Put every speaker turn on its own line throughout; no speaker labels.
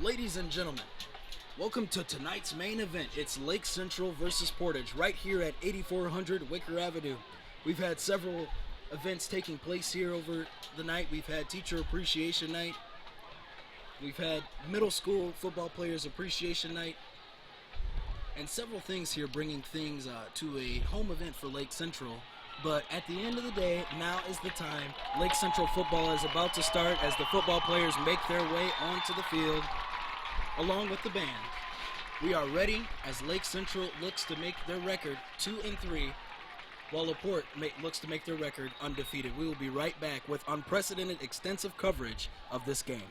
Ladies and gentlemen, welcome to tonight's main event. It's Lake Central versus Portage right here at 8400 Wicker Avenue. We've had several events taking place here over the night. We've had Teacher Appreciation Night. We've had Middle School Football Players Appreciation Night. And several things here bringing things to a home event for Lake Central. But at the end of the day, now is the time. Lake Central football is about to start as the football players make their way onto the field along with the band. We are ready as Lake Central looks to make their record 2-3, while Laporte looks to make their record undefeated. We will be right back with unprecedented extensive coverage of this game.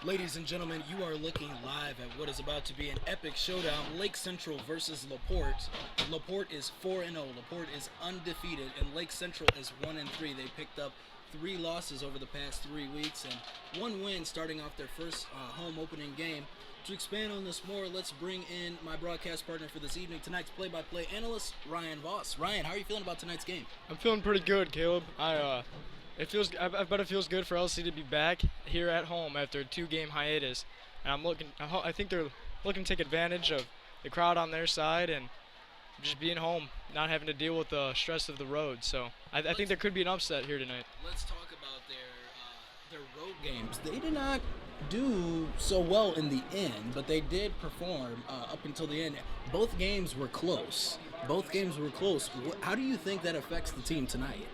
Ladies and gentlemen, you are looking live at what is about to be an epic showdown. Lake Central versus Laporte. Laporte is 4-0. Laporte is undefeated, and Lake Central is 1-3. They picked up 3 losses over the past 3 weeks and 1 win starting off their first home opening game. To expand on this more, let's bring in my broadcast partner for this evening, tonight's play-by-play analyst, Ryan Voss. Ryan, how are you feeling about tonight's game?
I'm feeling pretty good, Caleb. I bet it feels good for LC to be back here at home after a 2-game hiatus, and I think they're looking to take advantage of the crowd on their side and just being home, not having to deal with the stress of the road. So I think there could be an upset here tonight.
Let's talk about their road games. They did not do so well in the end, but they did perform up until the end. Both games were close. How do you think that affects the team tonight?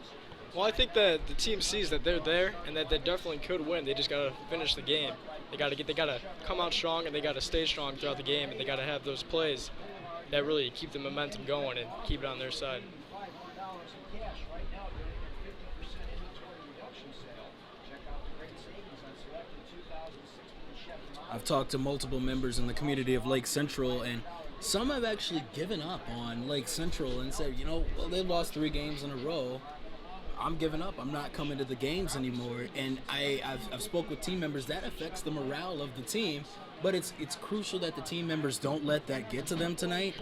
Well, I think that the team sees that they're there and that they definitely could win. They just gotta finish the game. They gotta come out strong, and they gotta stay strong throughout the game, and they gotta have those plays that really keep the momentum going and keep it on their side.
I've talked to multiple members in the community of Lake Central, and Some have actually given up on Lake Central and said, well, they lost 3 games in a row. I'm giving up. I'm not coming to the games anymore. And I've spoke with team members. That affects the morale of the team. But it's crucial that the team members don't let that get to them tonight.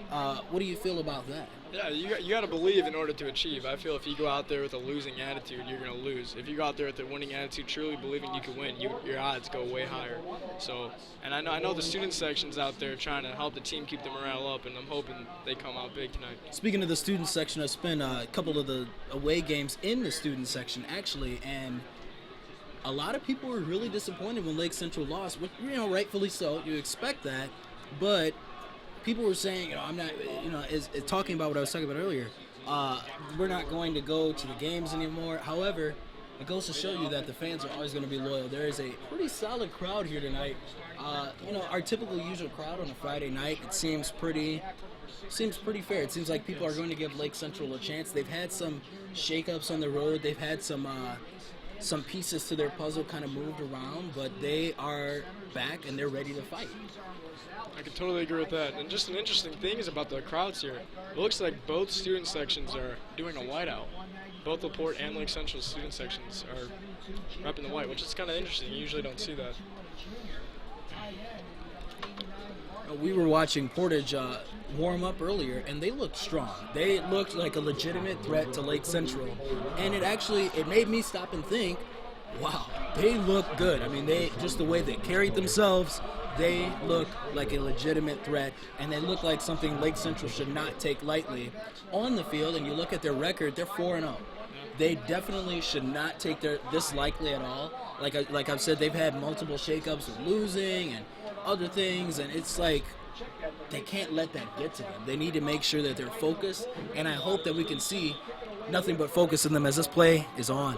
What do you feel about that?
Yeah, you got to believe in order to achieve. I feel if you go out there with a losing attitude, you're going to lose. If you go out there with a winning attitude, truly believing you can win, your odds go way higher. So, and I know the student section's out there trying to help the team keep the morale up, and I'm hoping they come out big tonight.
Speaking of the student section, I spent a couple of the away games in the student section, actually, and a lot of people were really disappointed when Lake Central lost, which, rightfully so. You expect that, but people were saying, I'm not, is talking about what I was talking about earlier. We're not going to go to the games anymore. However, it goes to show you that the fans are always going to be loyal. There is a pretty solid crowd here tonight. Our typical usual crowd on a Friday night, it seems pretty fair. It seems like people are going to give Lake Central a chance. They've had some shakeups on the road. They've had some pieces to their puzzle kind of moved around, but they are back and they're ready to fight.
I can totally agree with that. And just an interesting thing is about the crowds here. It looks like both student sections are doing a whiteout. Both Laporte and Lake Central student sections are repping the white, which is kind of interesting. You usually don't see that.
We were watching Portage warm up earlier, and they looked strong. They looked like a legitimate threat to Lake Central, and it made me stop and think, wow, they look good. I mean, just the way they carried themselves, they look like a legitimate threat, and they look like something Lake Central should not take lightly on the field. And you look at their record, they're 4-0. They definitely should not take this lightly at all. Like I've said, they've had multiple shakeups of losing and other things, and it's like they can't let that get to them. They need to make sure that they're focused, and I hope that we can see nothing but focus in them as this play is on.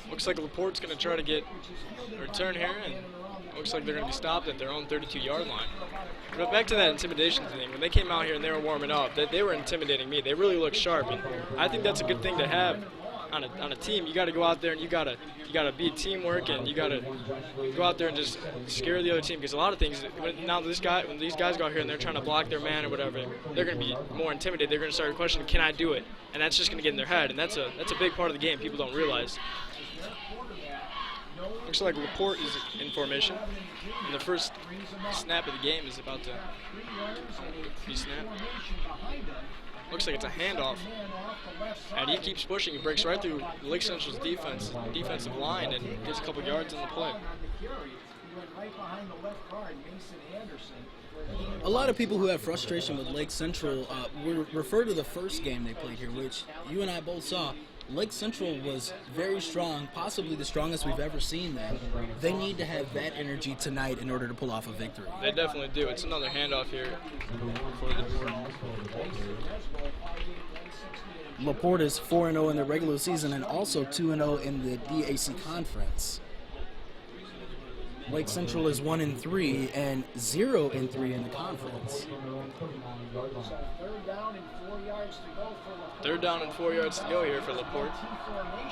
Looks like Laporte's going to try to get a return here, and looks like they're going to be stopped at their own 32-yard line. But back to that intimidation thing, when they came out here and they were warming up, they were intimidating me. They really looked sharp, and I think that's a good thing to have on a team. You got to go out there and you got to be teamwork, and you got to go out there and just scare the other team, because a lot of things when these guys go out here and they're trying to block their man or whatever, they're going to be more intimidated. They're going to start questioning, can I do it? And that's just going to get in their head, and that's a big part of the game people don't realize. Looks like Laporte is in formation, and the first snap of the game is about to be snapped. Looks like it's a handoff, and he keeps pushing. He breaks right through Lake Central's defensive line, and gets a couple yards in the play.
A lot of people who have frustration with Lake Central refer to the first game they played here, which you and I both saw. Lake Central was very strong, possibly the strongest we've ever seen them. They need to have that energy tonight in order to pull off a victory.
They definitely do. It's another handoff here for the
Laporte is 4-0 in the regular season and also 2-0 in the DAC conference. Lake Central is 1-3 and 0-3 in the conference.
Third down and 4 yards to go here for Laporte.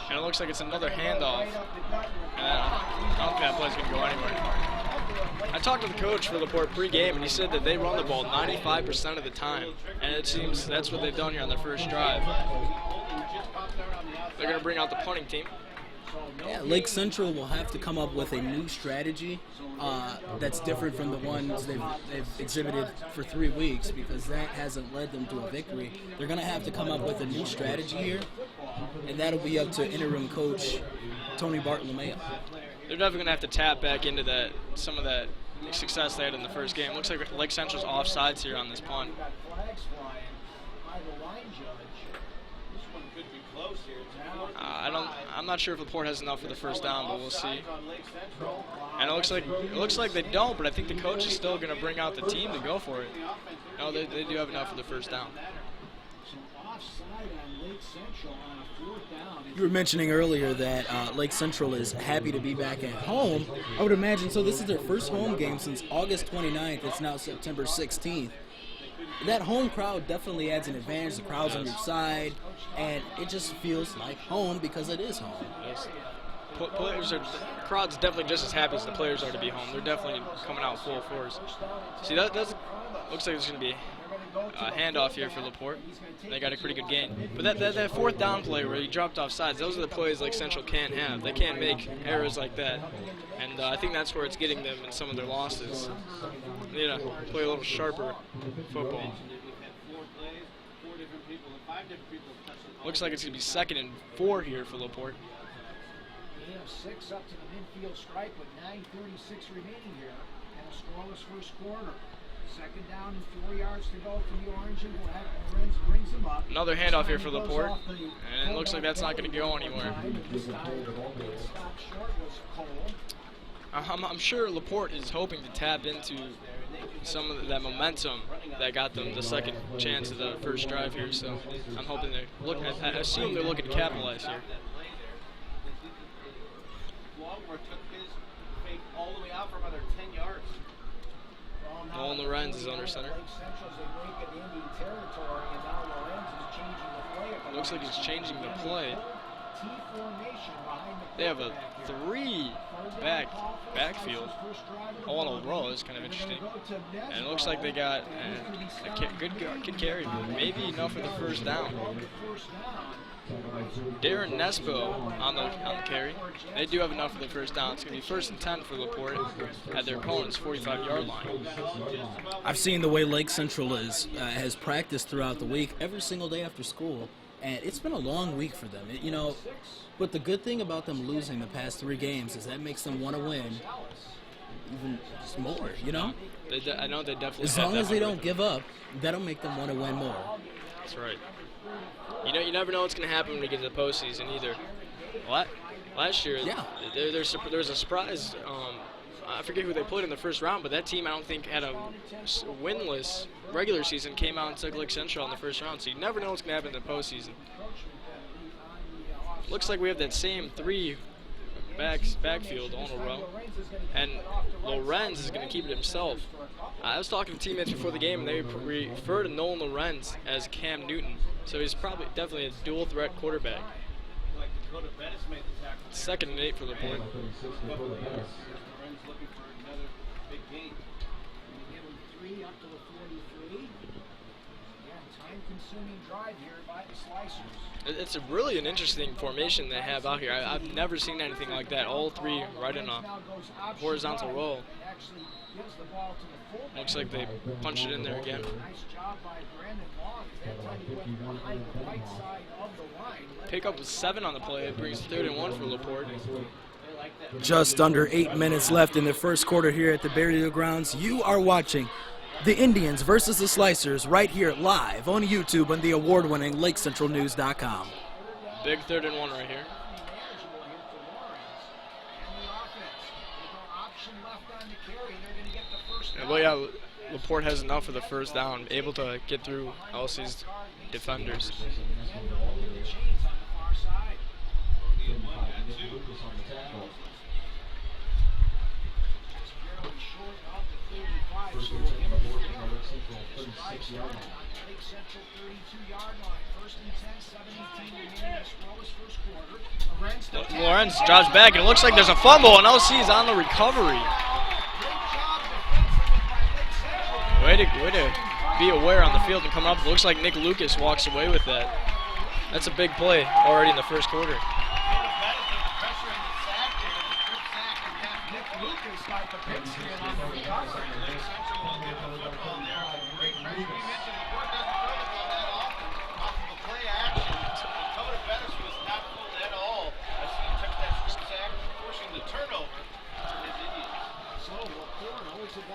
And it looks like it's another handoff. And I don't think that play's going to go anywhere. I talked to the coach for Laporte pre-game, and he said that they run the ball 95% of the time. And it seems that's what they've done here on their first drive. They're going to bring out the punting team.
Yeah, Lake Central will have to come up with a new strategy that's different from the ones they've exhibited for 3 weeks, because that hasn't led them to a victory. They're going to have to come up with a new strategy here, and that'll be up to interim coach Tony Bartolomeo.
They're definitely going to have to tap back into some of that success they had in the first game. Looks like Lake Central's offsides here on this punt. I'm not sure if Laporte has enough for the first down, but we'll see. And it looks like they don't, but I think the coach is still going to bring out the team to go for it. No, they do have enough for the first down.
You were mentioning earlier that Lake Central is happy to be back at home. I would imagine, so this is their first home game since August 29th. It's now September 16th. That home crowd definitely adds an advantage. The crowd's on your side, and it just feels like home because it is home.
Yes. players are, the crowd's definitely just as happy as the players are to be home. They're definitely coming out full force. See, that looks like it's going to be a handoff here for Laporte. They got a pretty good gain. But that fourth down play where he dropped off sides, those are the plays like Central can't have. They can't make errors like that. And I think that's where it's getting them in some of their losses. They need to play a little sharper football. Looks like it's going to be 2nd and 4 here for Laporte.
Gain of 6 up to the midfield stripe with 9:36 remaining here, and a scoreless first quarter. 2nd down and 4 yards to go for the orange and black. Lorenz brings him up.
Another handoff here for Laporte, and it looks like that's not going to go anywhere. I'm sure Laporte is hoping to tap into some of that momentum that got them the second chance of the first drive here. So I'm hoping they look. I assume they're looking to capitalize here. Nolan Lorenz is under center. Looks like he's changing the play. They have a 3 backfield all in a row. It's kind of interesting. And it looks like they got a good carry, maybe enough for the first down. Darren Nesbo on the carry. They do have enough for the first down. It's going to be 1st and 10 for Laporte at their opponent's 45-yard line.
I've seen the way Lake Central has practiced throughout the week, every single day after school, and it's been a long week for them. But the good thing about them losing the past 3 games is that makes them want to win even more,
I know they definitely
as long as they don't give up, that'll make them want to win more.
That's right. You never know what's going to happen when we get to the postseason either. Last year,
yeah.
there was a surprise. I forget who they played in the first round, but that team I don't think had a winless regular season, came out and took Lake Central in the first round. So you never know what's going to happen in the postseason. Looks like we have that same 3 backfield on a row, and Lorenz is going to keep it himself. I was talking to teammates before the game, and they refer to Nolan Lorenz as Cam Newton, so he's definitely a dual threat quarterback. 2nd and 8 for Laporte. It's really an interesting formation they have out here. I've never seen anything like that. All 3 right in a horizontal row. Looks like they punched it in there again. Pickup was 7 on the play. It brings 3rd and 1 for Laporte.
Just under 8 minutes left in the first quarter here at the Burial Grounds. You are watching the Indians versus the Slicers right here live on YouTube on the award-winning LakeCentralNews.com.
Big 3rd and 1 right here. And well, yeah, Laporte has enough for the first down, able to get through LC's defenders. Lorenz drops back, and it looks like there's a fumble, and LC's on the recovery. Way to be aware on the field and come up. It looks like Nick Lucas walks away with that. That's a big play already in the first quarter.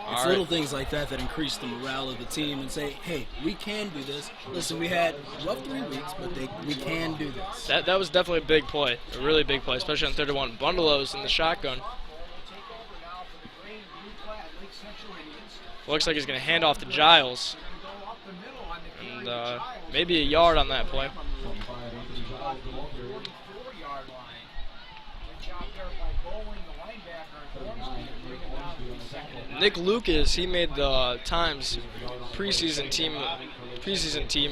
It's little things like that that increase the morale of the team and say, hey, we can do this. Listen, we had rough 3 weeks, but we can do this.
That was definitely a big play, a really big play, especially on 3rd and 1. Bundelos in the shotgun. Looks like he's going to hand off to Giles. And maybe a yard on that play. Nick Lucas, he made the Times preseason team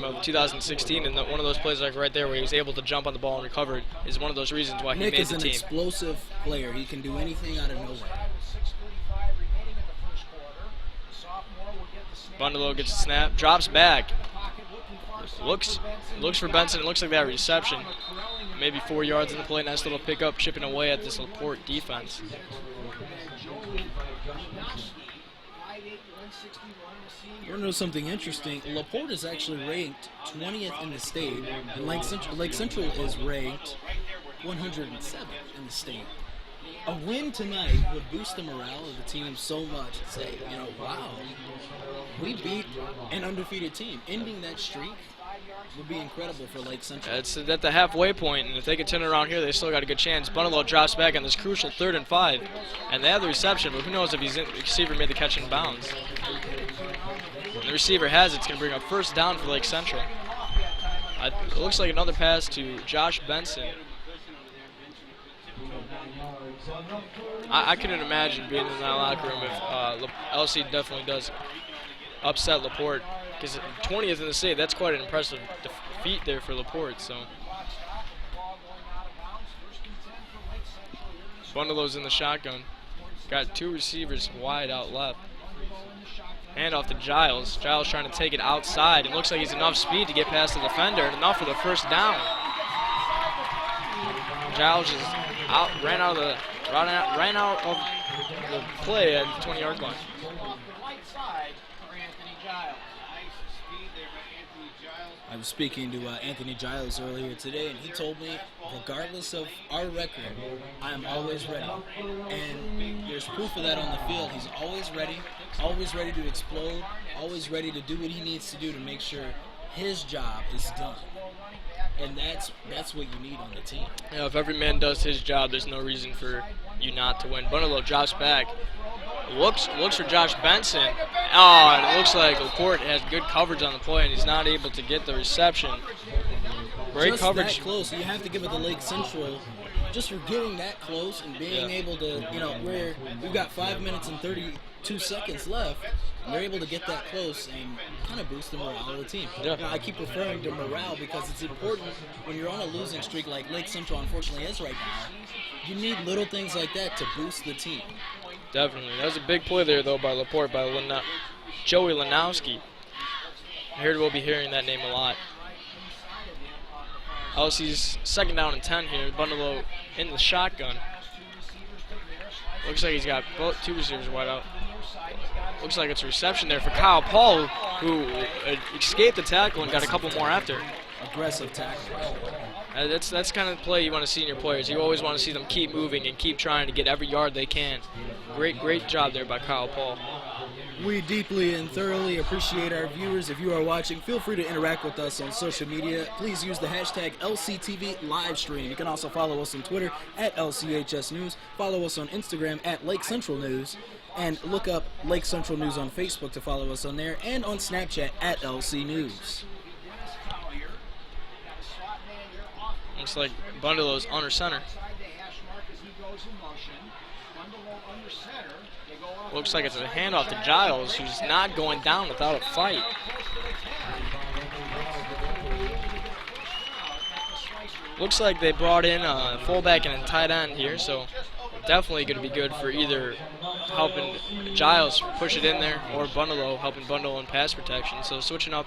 of 2016, and one of those plays like right there where he was able to jump on the ball and recover it is one of those reasons why
Nick
he made
is
the
an
team.
explosive player. He can do anything out of nowhere.
Bundalo gets a snap, drops back. Looks for Benson. It looks like that reception. Maybe 4 yards in the play. Nice little pickup, chipping away at this Laporte defense.
You want to know something interesting? Laporte is actually ranked 20th in the state, and Lake Central is ranked 107th in the state. A win tonight would boost the morale of the team so much and say, you know, wow, we beat an undefeated team. Ending that streak would be incredible for Lake Central.
It's at the halfway point, and if they can turn it around here, they still got a good chance. Bundalo drops back on this crucial 3rd and 5, and they have the reception, but who knows if the receiver made the catch in bounds. When the receiver has it, it's going to bring up 1st down for Lake Central. It looks like another pass to Josh Benson. I couldn't imagine being in that locker room if LC definitely does upset Laporte, because 20th in the state, that's quite an impressive defeat there for Laporte. So Bundalo's in the shotgun, got 2 receivers wide out left. Hand off to Giles. Giles trying to take it outside. It looks like he's enough speed to get past the defender, and enough for the 1st down. Giles just ran out of the play at the 20-yard line.
I was speaking to Anthony Giles earlier today, and he told me, regardless of our record, I am always ready. And there's proof of that on the field. He's always ready to explode, always ready to do what he needs to do to make sure his job is done. And that's what you need on the team.
Yeah, if every man does his job, there's no reason for you not to win. Bundalo drops back. Looks for Josh Benson. Oh, and it looks like Laporte has good coverage on the play, and he's not able to get the reception. Great
just
coverage.
That close. You have to give it to Lake Central just for getting that close and being able to, where we've got 5 minutes and 32 seconds left, and they're able to get that close and kind of boost the morale of the team.
Yeah.
I keep referring to morale because it's important when you're on a losing streak like Lake Central unfortunately is right now. You need little things like that to boost the team.
Definitely. That was a big play there, though, by Laporte, by Joey Lanowski. I heard we'll be hearing that name a lot. LC's 2nd down and 10 here. Bundalo in the shotgun. Looks like he's got 2 receivers wide out. Looks like it's a reception there for Kyle Paul, who escaped the tackle and got a couple more after.
Aggressive tackle.
That's kind of the play you want to see in your players. You always want to see them keep moving and keep trying to get every yard they can. Great job there by Kyle Paul.
We deeply and thoroughly appreciate our viewers. If you are watching, feel free to interact with us on social media. Please use the hashtag LCTV livestream. You can also follow us on Twitter at LCHS News. Follow us on Instagram at Lake Central News. And look up Lake Central News on Facebook to follow us on there. And on Snapchat at LC News.
Looks like Bundalo's under center. Looks like it's a handoff to Giles, who's not going down without a fight. Looks like they brought in a fullback and a tight end here, so definitely going to be good for either helping Giles push it in there or Bundalo helping Bundalo in pass protection. So switching up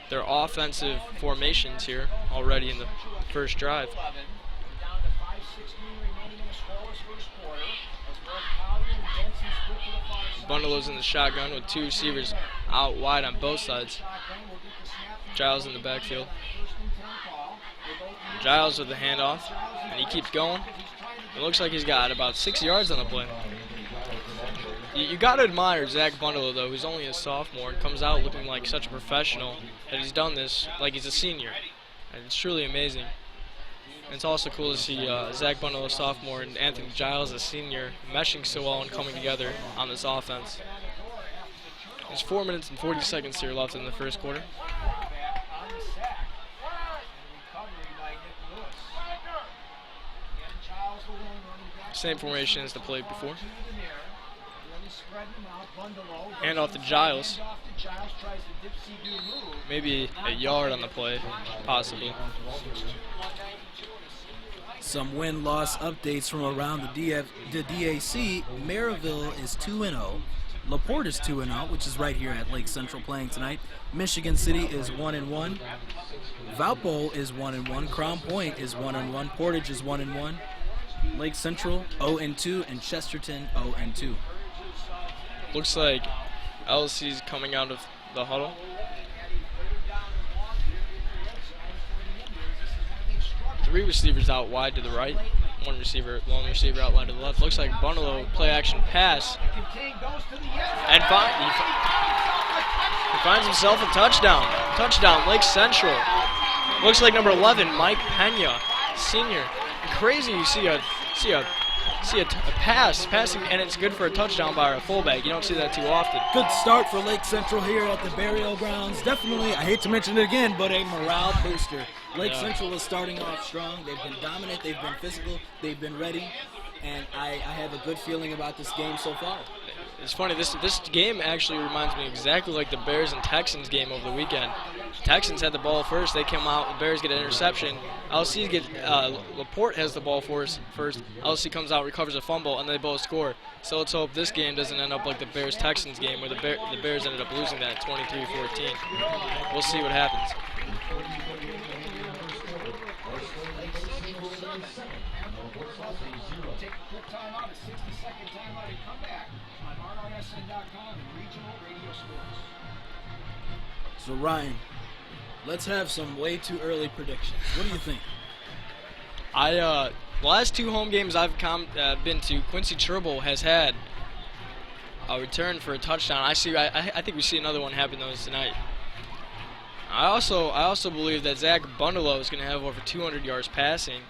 their offensive formations here already in the first drive. Bundalo's in the shotgun with 2 receivers out wide on both sides. Giles in the backfield. Giles with the handoff, and he keeps going. It looks like he's got about 6 yards on the play. You got to admire Zach Bundalo, though, who's only a sophomore and comes out looking like such a professional, that he's done this like he's a senior. And it's truly amazing. And it's also cool to see Zach Bundalo, a sophomore, and Anthony Giles, a senior, meshing so well and coming together on this offense. There's 4 minutes and 40 seconds here left in the first quarter. Same formation as the play before. Hand off to Giles. Maybe a yard on the play, possibly.
Some win-loss updates from around the DAC. Maryville is 2-0. Laporte is 2-0, which is right here at Lake Central playing tonight. Michigan City is 1-1. Valpo is 1-1. Crown Point is 1-1. Portage is 1-1. Lake Central 0-2, and Chesterton 0-2.
Looks like LC's coming out of the huddle. Three receivers out wide to the right. One receiver out wide to the left. Looks like Bundalo play action pass. And he finds himself a touchdown. Touchdown, Lake Central. Looks like number 11, Mike Pena, senior. Crazy, you see a passing, and it's good for a touchdown by a fullback. You don't see that too often.
Good start for Lake Central here at the burial grounds. Definitely, I hate to mention it again, but a morale booster. Lake Central is starting off strong. They've been dominant, they've been physical, they've been ready, and I have a good feeling about this game so far.
It's funny, this game actually reminds me exactly like the Bears and Texans game over the weekend. Texans had the ball first, they come out, the Bears get an interception. Laporte has the ball first. LC comes out, recovers a fumble, and they both score. So let's hope this game doesn't end up like the Bears-Texans game where the Bears ended up losing that 23-14. We'll see what happens.
Take a quick timeout, a 60-second timeout, and come back on RRSN.com and regional radio sports.
So Ryan, let's have some way too early predictions. What do you think?
The last two home games I've been to, Quincy Cherbowl has had a return for a touchdown. I think we see another one happen those tonight. I also believe that Zach Bundalo is going to have over 200 yards passing,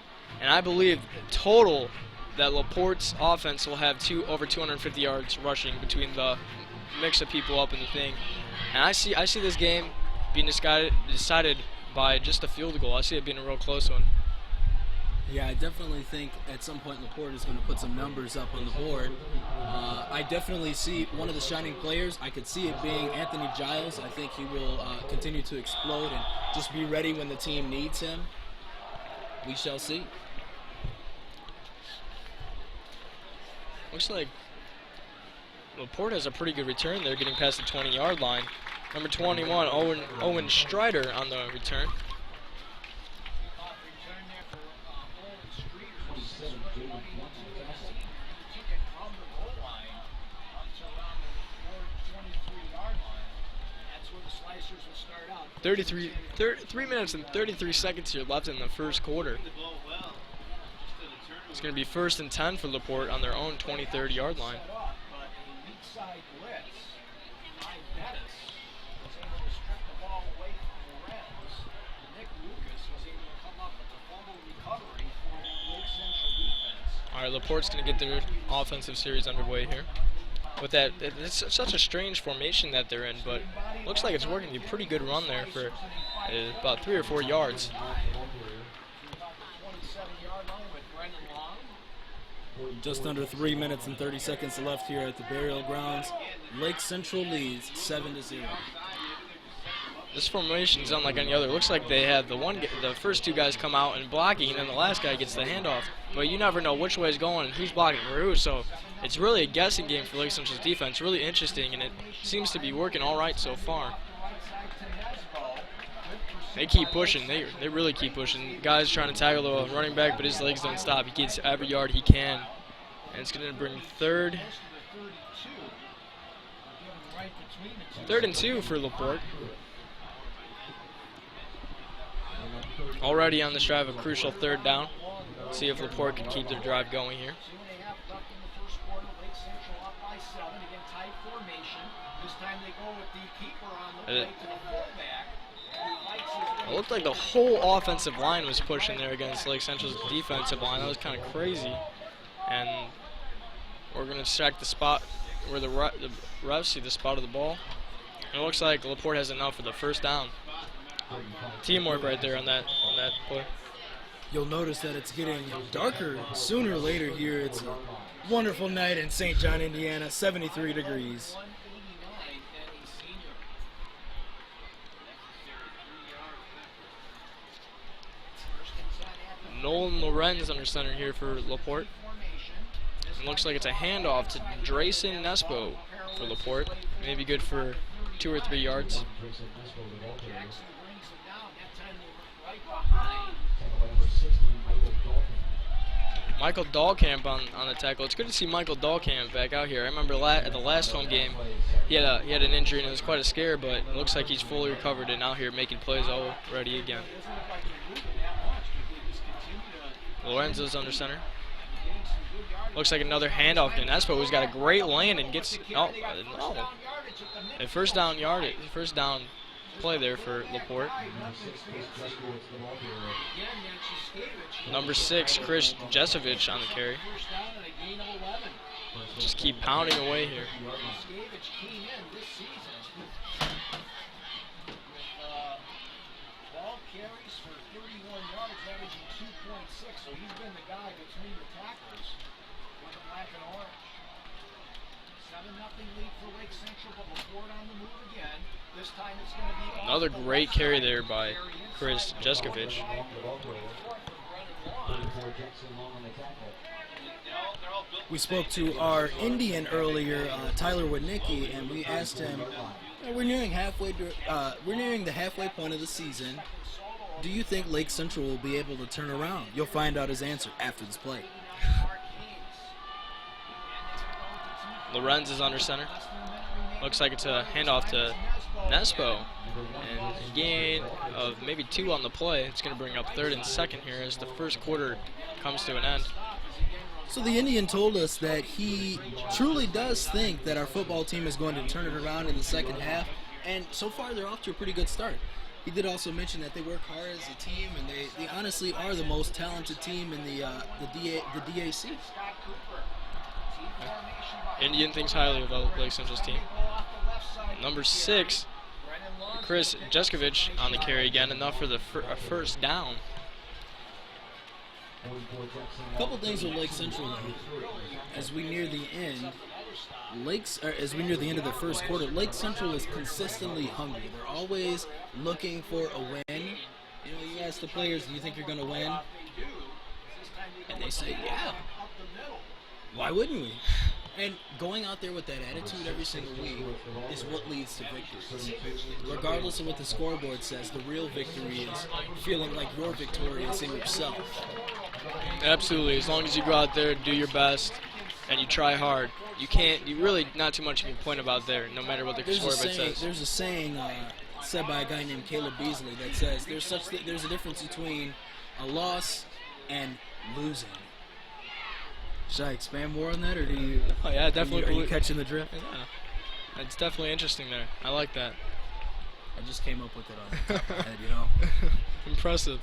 and I believe total that Laporte's offense will have over 250 yards rushing between the mix of people up in the thing. And I see this game being decided by just a field goal. I see it being a real close one.
Yeah, I definitely think at some point Laporte is going to put some numbers up on the board. I definitely see one of the shining players. I could see it being Anthony Giles. I think he will continue to explode and just be ready when the team needs him. We shall see.
Looks like Laporte has a pretty good return there, getting past the 20-yard line. Number 21, Owen Strider on the return. Three minutes and 33 seconds here left in the first quarter. It's going to be 1st and 10 for Laporte on their own 20-30-yard line. All right, Laporte's going to get their offensive series underway here. With that, it's such a strange formation that they're in, but looks like it's working. A pretty good run there for about 3 or 4 yards.
Just under 3 minutes and 30 seconds left here at the burial grounds. Lake Central leads 7-0.
This formation's unlike any other. It looks like they had the first two guys come out and blocking, and then the last guy gets the handoff. But you never know which way is going and who's blocking for who. So it's really a guessing game for Lake Central's defense. Really interesting, and it seems to be working all right so far. They keep pushing. They really keep pushing. Guys trying to tackle the running back, but his legs don't stop. He gets every yard he can. And it's going to bring third and 2 for Laporte. Already on this drive, a crucial 3rd down. See if Laporte can keep their drive going here. It looked like the whole offensive line was pushing there against Lake Central's defensive line. That was kind of crazy. And we're going to check the spot where the refs see the spot of the ball. And it looks like Laporte has enough for the 1st down. Teamwork right there on that play.
You'll notice that it's getting darker sooner or later here. It's a wonderful night in St. John, Indiana, 73 degrees.
Nolan Lorenz under center here for Laporte. It looks like it's a handoff to Drayson Nespo for Laporte. Maybe good for 2 or 3 yards. Michael Dahlkamp on the tackle. It's good to see Michael Dahlkamp back out here. I remember at the last home game, he had an injury and it was quite a scare, but it looks like he's fully recovered and out here making plays already again. Lorenzo's under center. Looks like another handoff to Nespo, who's got a great lane and gets a first down play there for Laporte. Number 6, Chris Jesovich on the carry. Just keep pounding away here.
So he's been the guy between the tackles with the black and orange. 7-0 lead for Lake Central, but Laporte on the move again. This time it's going to be
another great carry there by Chris Jeskovich.
We spoke to our Indian earlier, Tyler Wadnicki, and we asked him, we're nearing the halfway point of the season. Do you think Lake Central will be able to turn around? You'll find out his answer after this play.
Lorenz is under center. Looks like it's a handoff to Nespo. And a gain of maybe 2 on the play. It's going to bring up 3rd and 2nd here as the first quarter comes to an end.
So the Indian told us that he truly does think that our football team is going to turn it around in the second half. And so far they're off to a pretty good start. He did also mention that they work hard as a team, and they honestly are the most talented team in the DAC.
Indian thinks highly about Lake Central's team. Number 6, Chris Jeskovich on the carry again, enough for the first down.
A couple things with Lake Central, though. As we near the end of the first quarter, Lake Central is consistently hungry. They're always looking for a win. You know, you ask the players, do you think you're going to win? And they say, yeah. Why wouldn't we? And going out there with that attitude every single week is what leads to victories. Regardless of what the scoreboard says, the real victory is feeling like you're victorious in yourself.
Absolutely. As long as you go out there and do your best and you try hard, you really not too much you can complain about there, no matter what the scoreboard says.
There's a saying said by a guy named Caleb Beasley that says there's a difference between a loss and losing. Should I expand more on that, or do you?
Oh yeah, definitely.
Are you catching the drift?
Yeah, it's definitely interesting there. I like that.
I just came up with it on the top of my head, you know.
Impressive.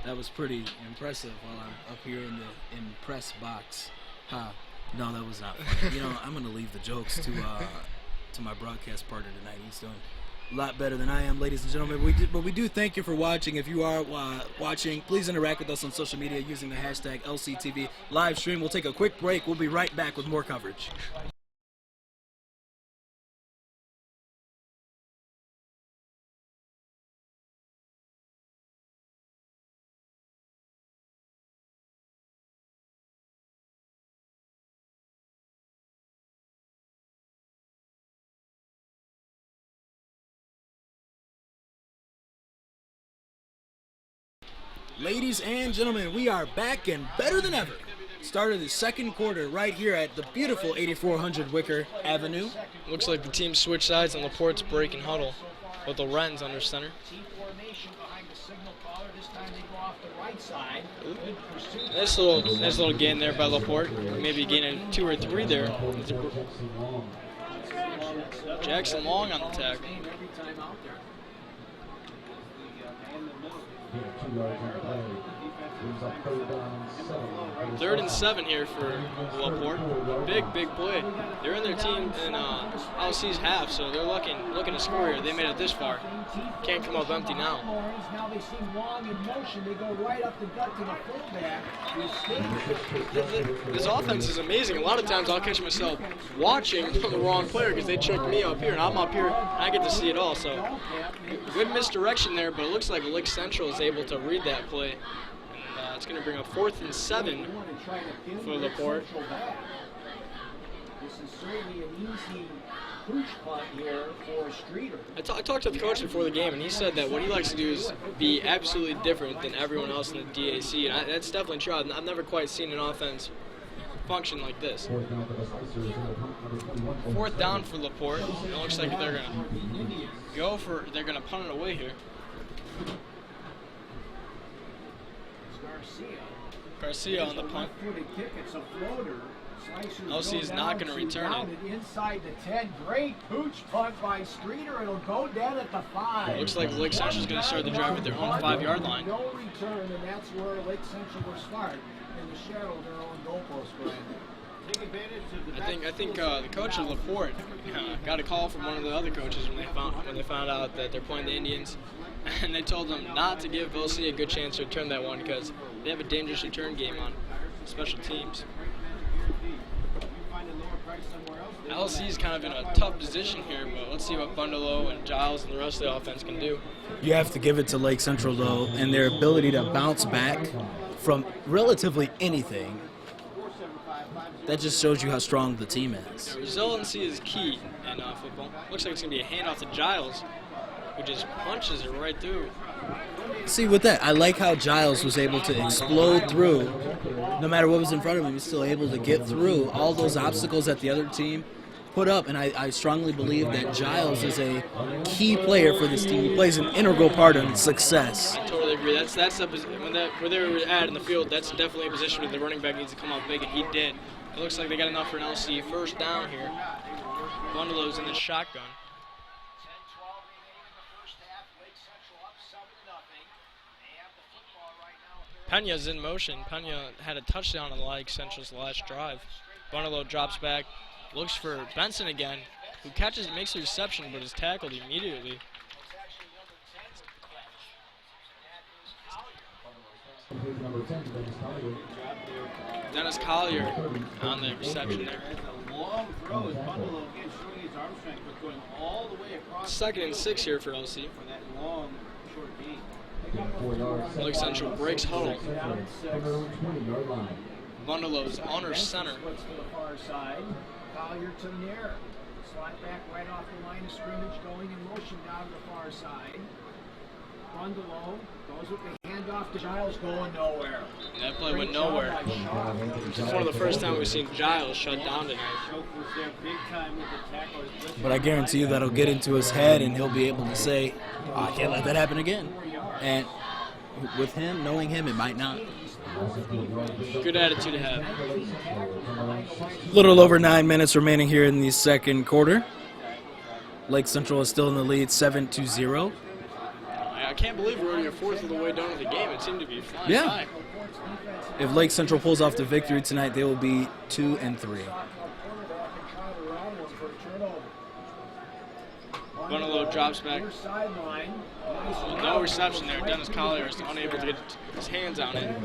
That was pretty impressive while I'm up here in the press box. No, that was not funny. You know, I'm gonna leave the jokes to my broadcast partner tonight. He's doing a lot better than I am, ladies and gentlemen. But we do thank you for watching. If you are watching, please interact with us on social media using the hashtag LCTV live stream. We'll take a quick break. We'll be right back with more coverage. Ladies and gentlemen, we are back and better than ever. Started the second quarter right here at the beautiful 8400 Wicker Avenue.
Looks like the team switched sides and Laporte's breaking huddle with Lorenz under center. Nice little gain there by Laporte. Maybe gaining 2 or 3 there. Jackson Long on the tackle. Third and 7 here for Laporte. Big play. They're in their team in LC's half, so they're looking to score here. They made it this far. Can't come up empty now.
Now they seem long in motion. They go right up the gut to the fullback.
This offense is amazing. A lot of times I'll catch myself watching from the wrong player because they checked me up here, and I'm up here. And I get to see it all. So good misdirection there, but it looks like Lake Central is able to read that play. It's going to bring up 4th and 7 for Laporte.
This is certainly an easy pooch punt here for Streeter.
I talked to the coach before the game, and he said that what he likes to do is be absolutely different than everyone else in the DAC, and that's definitely true. I've never quite seen an offense function like this. 4th down for Laporte. It looks like they're going to punt it away here. Garcia on the punt. LC is not going to return it.
Inside the 10. Great pooch punt by Streeter. It'll go down at the 5.
Looks like Lake Central is going to start the drive at their own 5-yard line.
No return, and that's where Lake Central will start in the shadow of their own goalpost.
I think the coach of Laporte got a call from one of the other coaches when they found out that they're playing the Indians, and they told them not to give LC a good chance to return that one because they have a dangerous return game on special teams. LC is kind of in a tough position here, but let's see what Bundalo and Giles and the rest of the offense can do.
You have to give it to Lake Central, though, and their ability to bounce back from relatively anything. That just shows you how strong the team is.
Yeah, resiliency is key in football. Looks like it's going to be a handoff to Giles, who just punches it right through.
See, with that, I like how Giles was able to explode through. No matter what was in front of him, he was still able to get through all those obstacles that the other team put up. And I strongly believe that Giles is a key player for this team. He plays an integral part in its success.
I totally agree. That's where they were at in the field. That's definitely a position where the running back needs to come out big, and he did. It looks like they got enough for an LC. 1st down here. Bundalo's in the shotgun. Pena's in motion. Pena had a touchdown on Lake Central's last drive. Bundalo drops back, looks for Benson again, who makes the reception, but is tackled immediately. Dennis Collier on the reception there. 2nd and 6 here for LC. Lake Central breaks huddle. Bundalo's under center.
Collier to the near. Slot back right off the line of scrimmage, going in motion down to the far side. Bundalo goes with the handoff to Giles, going nowhere.
That play went nowhere. This is one of the first times we've seen Giles shut down tonight.
But I guarantee you that'll get into his head, and he'll be able to say, oh, I can't let that happen again. And with him, knowing him, it might not.
Good attitude to have.
Little over 9 minutes remaining here in the second quarter. Lake Central is still in the lead, 7-0.
I can't believe we're already a fourth of the way down to the game. It seemed to be flying by.
If Lake Central pulls off the victory tonight, they will be 2-3.
Bundalo drops back. No reception there. Dennis Collier is unable to get his hands on it.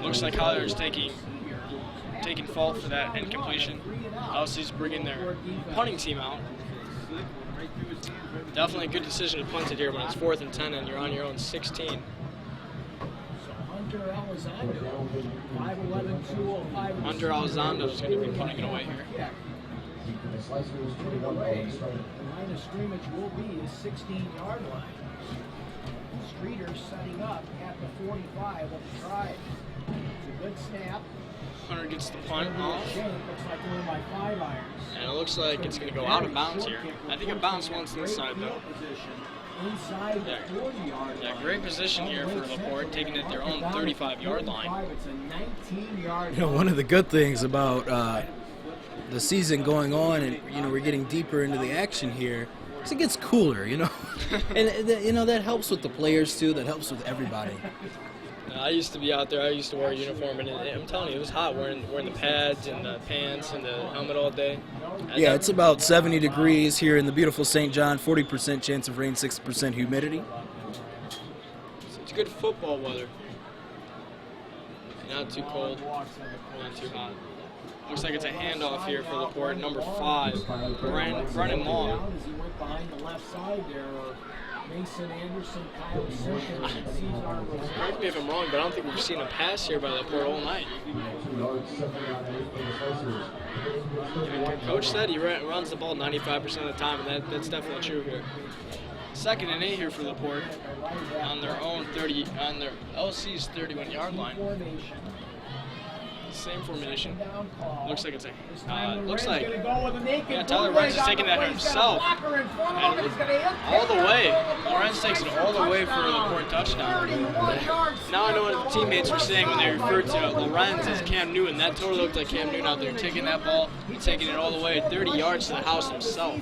Looks like Collier is taking fault for that incompletion. LC's bringing their punting team out. Definitely a good decision to punt it here when it's 4th and 10 and you're on your own 16. Hunter Elizondo is going to be punting it away here.
The line of scrimmage will be his 16-yard line. Streeter setting up at the 45 of the try. It's a good snap.
Hunter gets the punt off.
Looks like one by 5 irons.
And it looks like it's going to go out of bounds here. I think it bounced once inside, though. Yeah, great position here for Laporte, taking it their own 35-yard line.
You know, one of the good things about the season going on, and we're getting deeper into the action here, 'cause it gets cooler, you know. And you know, that helps with the players too. That helps with everybody.
I used to be out there. I used to wear a uniform, and I'm telling you, it was hot wearing the pads and the pants and the helmet all day.
Yeah, it's about 70 degrees here in the beautiful St. John. 40% chance of rain, 60% humidity.
It's good football weather. Not too cold, not too hot. Looks like it's a handoff here for Laporte, number 5, Brennan Long.
As he went behind the left side there, Mason Anderson, Kyle Simpkins, and Cesar
Correct me if I'm wrong, but I don't think we've seen a pass here by Laporte all night. Coach said he runs the ball 95% of the time, and that's definitely true here. 2nd and 8 here for Laporte on their own on their LC's 31-yard line. Same formation. Looks like it's Tyler Lorenz is taking that himself. And all the way. Lorenz takes it all the way for a Laporte touchdown. Now I know what the teammates were saying when they referred to Lorenz as Cam Newton. That totally looked like Cam Newton out there taking that ball and taking it all the way 30 yards to the house himself.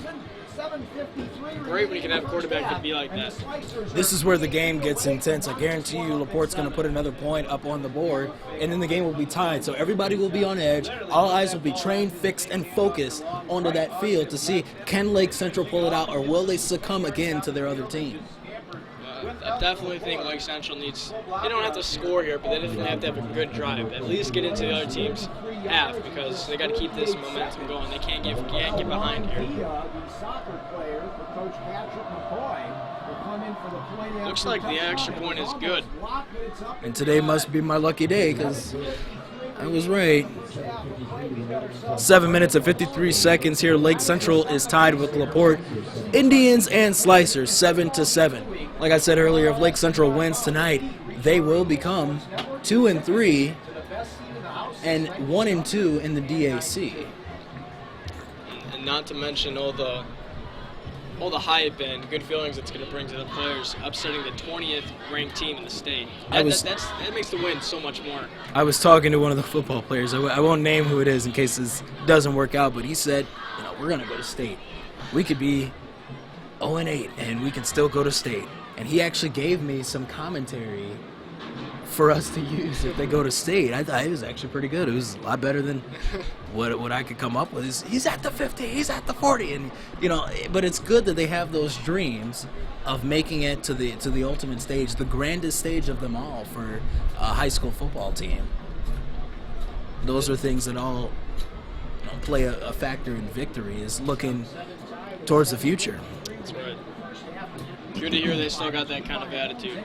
Great when you can have a quarterback that be like that.
This is where the game gets intense. I guarantee you Laporte's going to put another point up on the board, and then the game will be tied. So everybody will be on edge. All eyes will be trained, fixed, and focused onto that field to see, can Lake Central pull it out, or will they succumb again to their other team?
I definitely think Lake Central needs, they don't have to score here, but they definitely have to have a good drive. At least get into the other team's half, because they got to keep this momentum going. They can't get behind here. Looks like the extra point is good.
And today must be my lucky day, because I was right. 7 minutes and 53 seconds here. Lake Central is tied with Laporte. Indians and Slicers, 7-7. Like I said earlier, if Lake Central wins tonight, they will become 2-3 and 1-2 in the DAC.
And not to mention all the hype and good feelings it's going to bring to the players, upsetting the 20th ranked team in the state. That makes the win so much more.
I was talking to one of the football players. I won't name who it is in case this doesn't work out, but he said, we're going to go to state. We could be 0-8 and we can still go to state. And he actually gave me some commentary for us to use if they go to state. I thought it was actually pretty good. It was a lot better than what I could come up with. He's at the 50, he's at the 40, and but it's good that they have those dreams of making it to the ultimate stage, the grandest stage of them all for a high school football team. Those are things that all play a factor in victory, is looking towards the future.
That's right. Good to hear they still got that kind of attitude.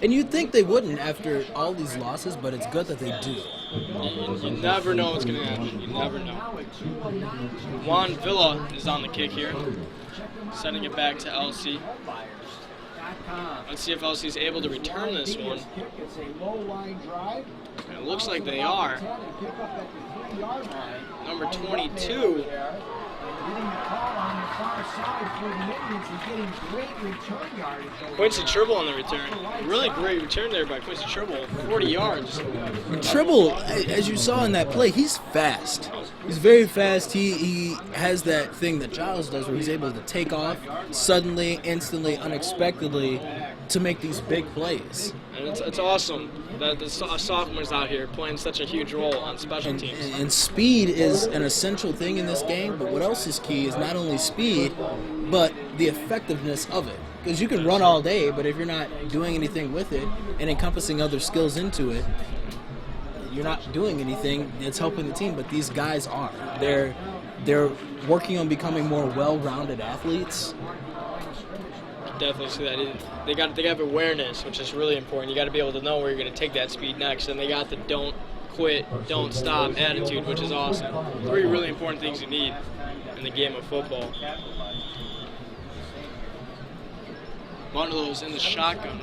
And you'd think they wouldn't after all these losses, but it's good that they do.
You never know what's going to happen. You never know. Juan Villa is on the kick here, sending it back to LC. Let's see if LC is able to return this one. It looks like they are. Number 22. Quincy Tribble on the return. Really great return there by Quincy Tribble. 40 yards.
And Tribble, as you saw in that play, he's fast. He's very fast. He has that thing that Giles does where he's able to take off suddenly, instantly, unexpectedly to make these big plays.
And it's awesome that the sophomores out here playing such a huge role on special teams.
And speed is an essential thing in this game, but what else is key is not only speed, but the effectiveness of it. Because you can run all day, but if you're not doing anything with it and encompassing other skills into it, you're not doing anything that's helping the team. But these guys are. They're working on becoming more well-rounded athletes.
Definitely see that. They have awareness, which is really important. You got to be able to know where you're going to take that speed next, and they got the don't quit, don't stop attitude, which is awesome. 3 really important things you need in the game of football. One of those in the shotgun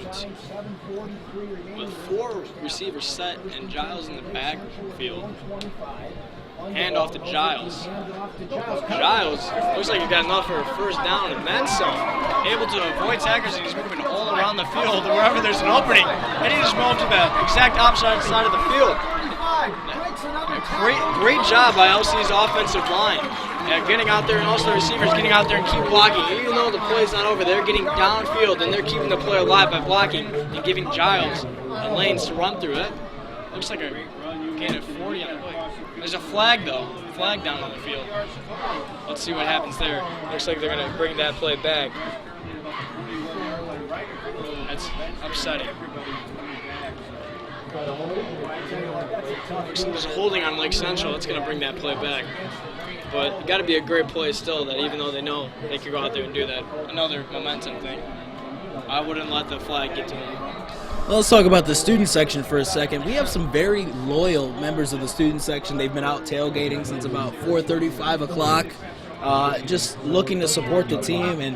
with 4 receivers set and Giles in the backfield. Hand off to Giles. Giles looks like he got enough for a first down and then some. Able to avoid tacklers, and he's moving all around the field wherever there's an opening. And he just moved to the exact opposite side of the field. Great job by LC's offensive line at getting out there, and also the receivers getting out there and keep blocking. Even though the play's not over, they're getting downfield and they're keeping the play alive by blocking and giving Giles lanes to run through. That looks like a gain of 40 on the play. There's a flag though, flag down on the field. Let's see what happens there. Looks like they're going to bring that play back. That's upsetting. There's a holding on Lake Central. That's going to bring that play back. But it got to be a great play still, that even though they know they could go out there and do that. Another momentum thing. I wouldn't let the flag get to them.
Well, let's talk about the student section for a second. We have some very loyal members of the student section. They've been out tailgating since about 4:30, 5 o'clock, just looking to support the team, and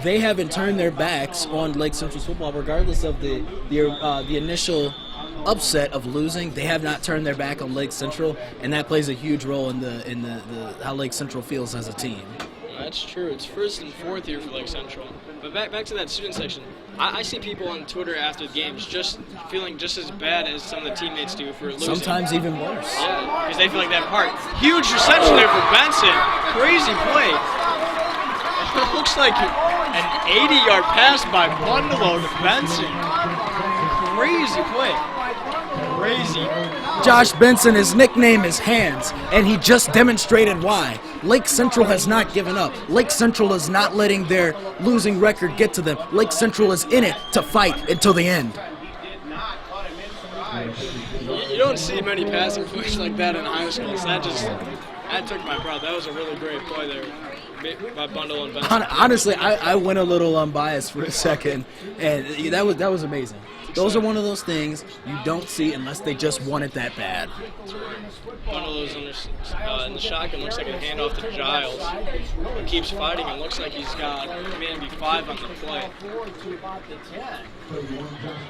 they haven't turned their backs on Lake Central's football, regardless of the initial upset of losing. They have not turned their back on Lake Central, and that plays a huge role in the how Lake Central feels as a team.
That's true. It's first and fourth here for Lake Central. But back to that student section. I see people on Twitter after the games just feeling just as bad as some of the teammates do for losing.
Sometimes even worse.
Yeah, because they feel like that part. Huge reception there for Benson. Crazy play. It looks like an 80-yard pass by Bundalo to Benson. Crazy play. Crazy.
Josh Benson, his nickname is Hands, and he just demonstrated why. Lake Central has not given up. Lake Central is not letting their losing record get to them. Lake Central is in it to fight until the end.
You don't see many passing plays like that in high school, so that took my breath. That was a really great play there by Bundle and Benson.
Honestly, I went a little unbiased for a second, and that was amazing. Those are one of those things you don't see unless they just want it that bad.
Bundle's in the shotgun. Looks like a handoff to Giles. He keeps fighting and looks like he's got maybe 5 on the play.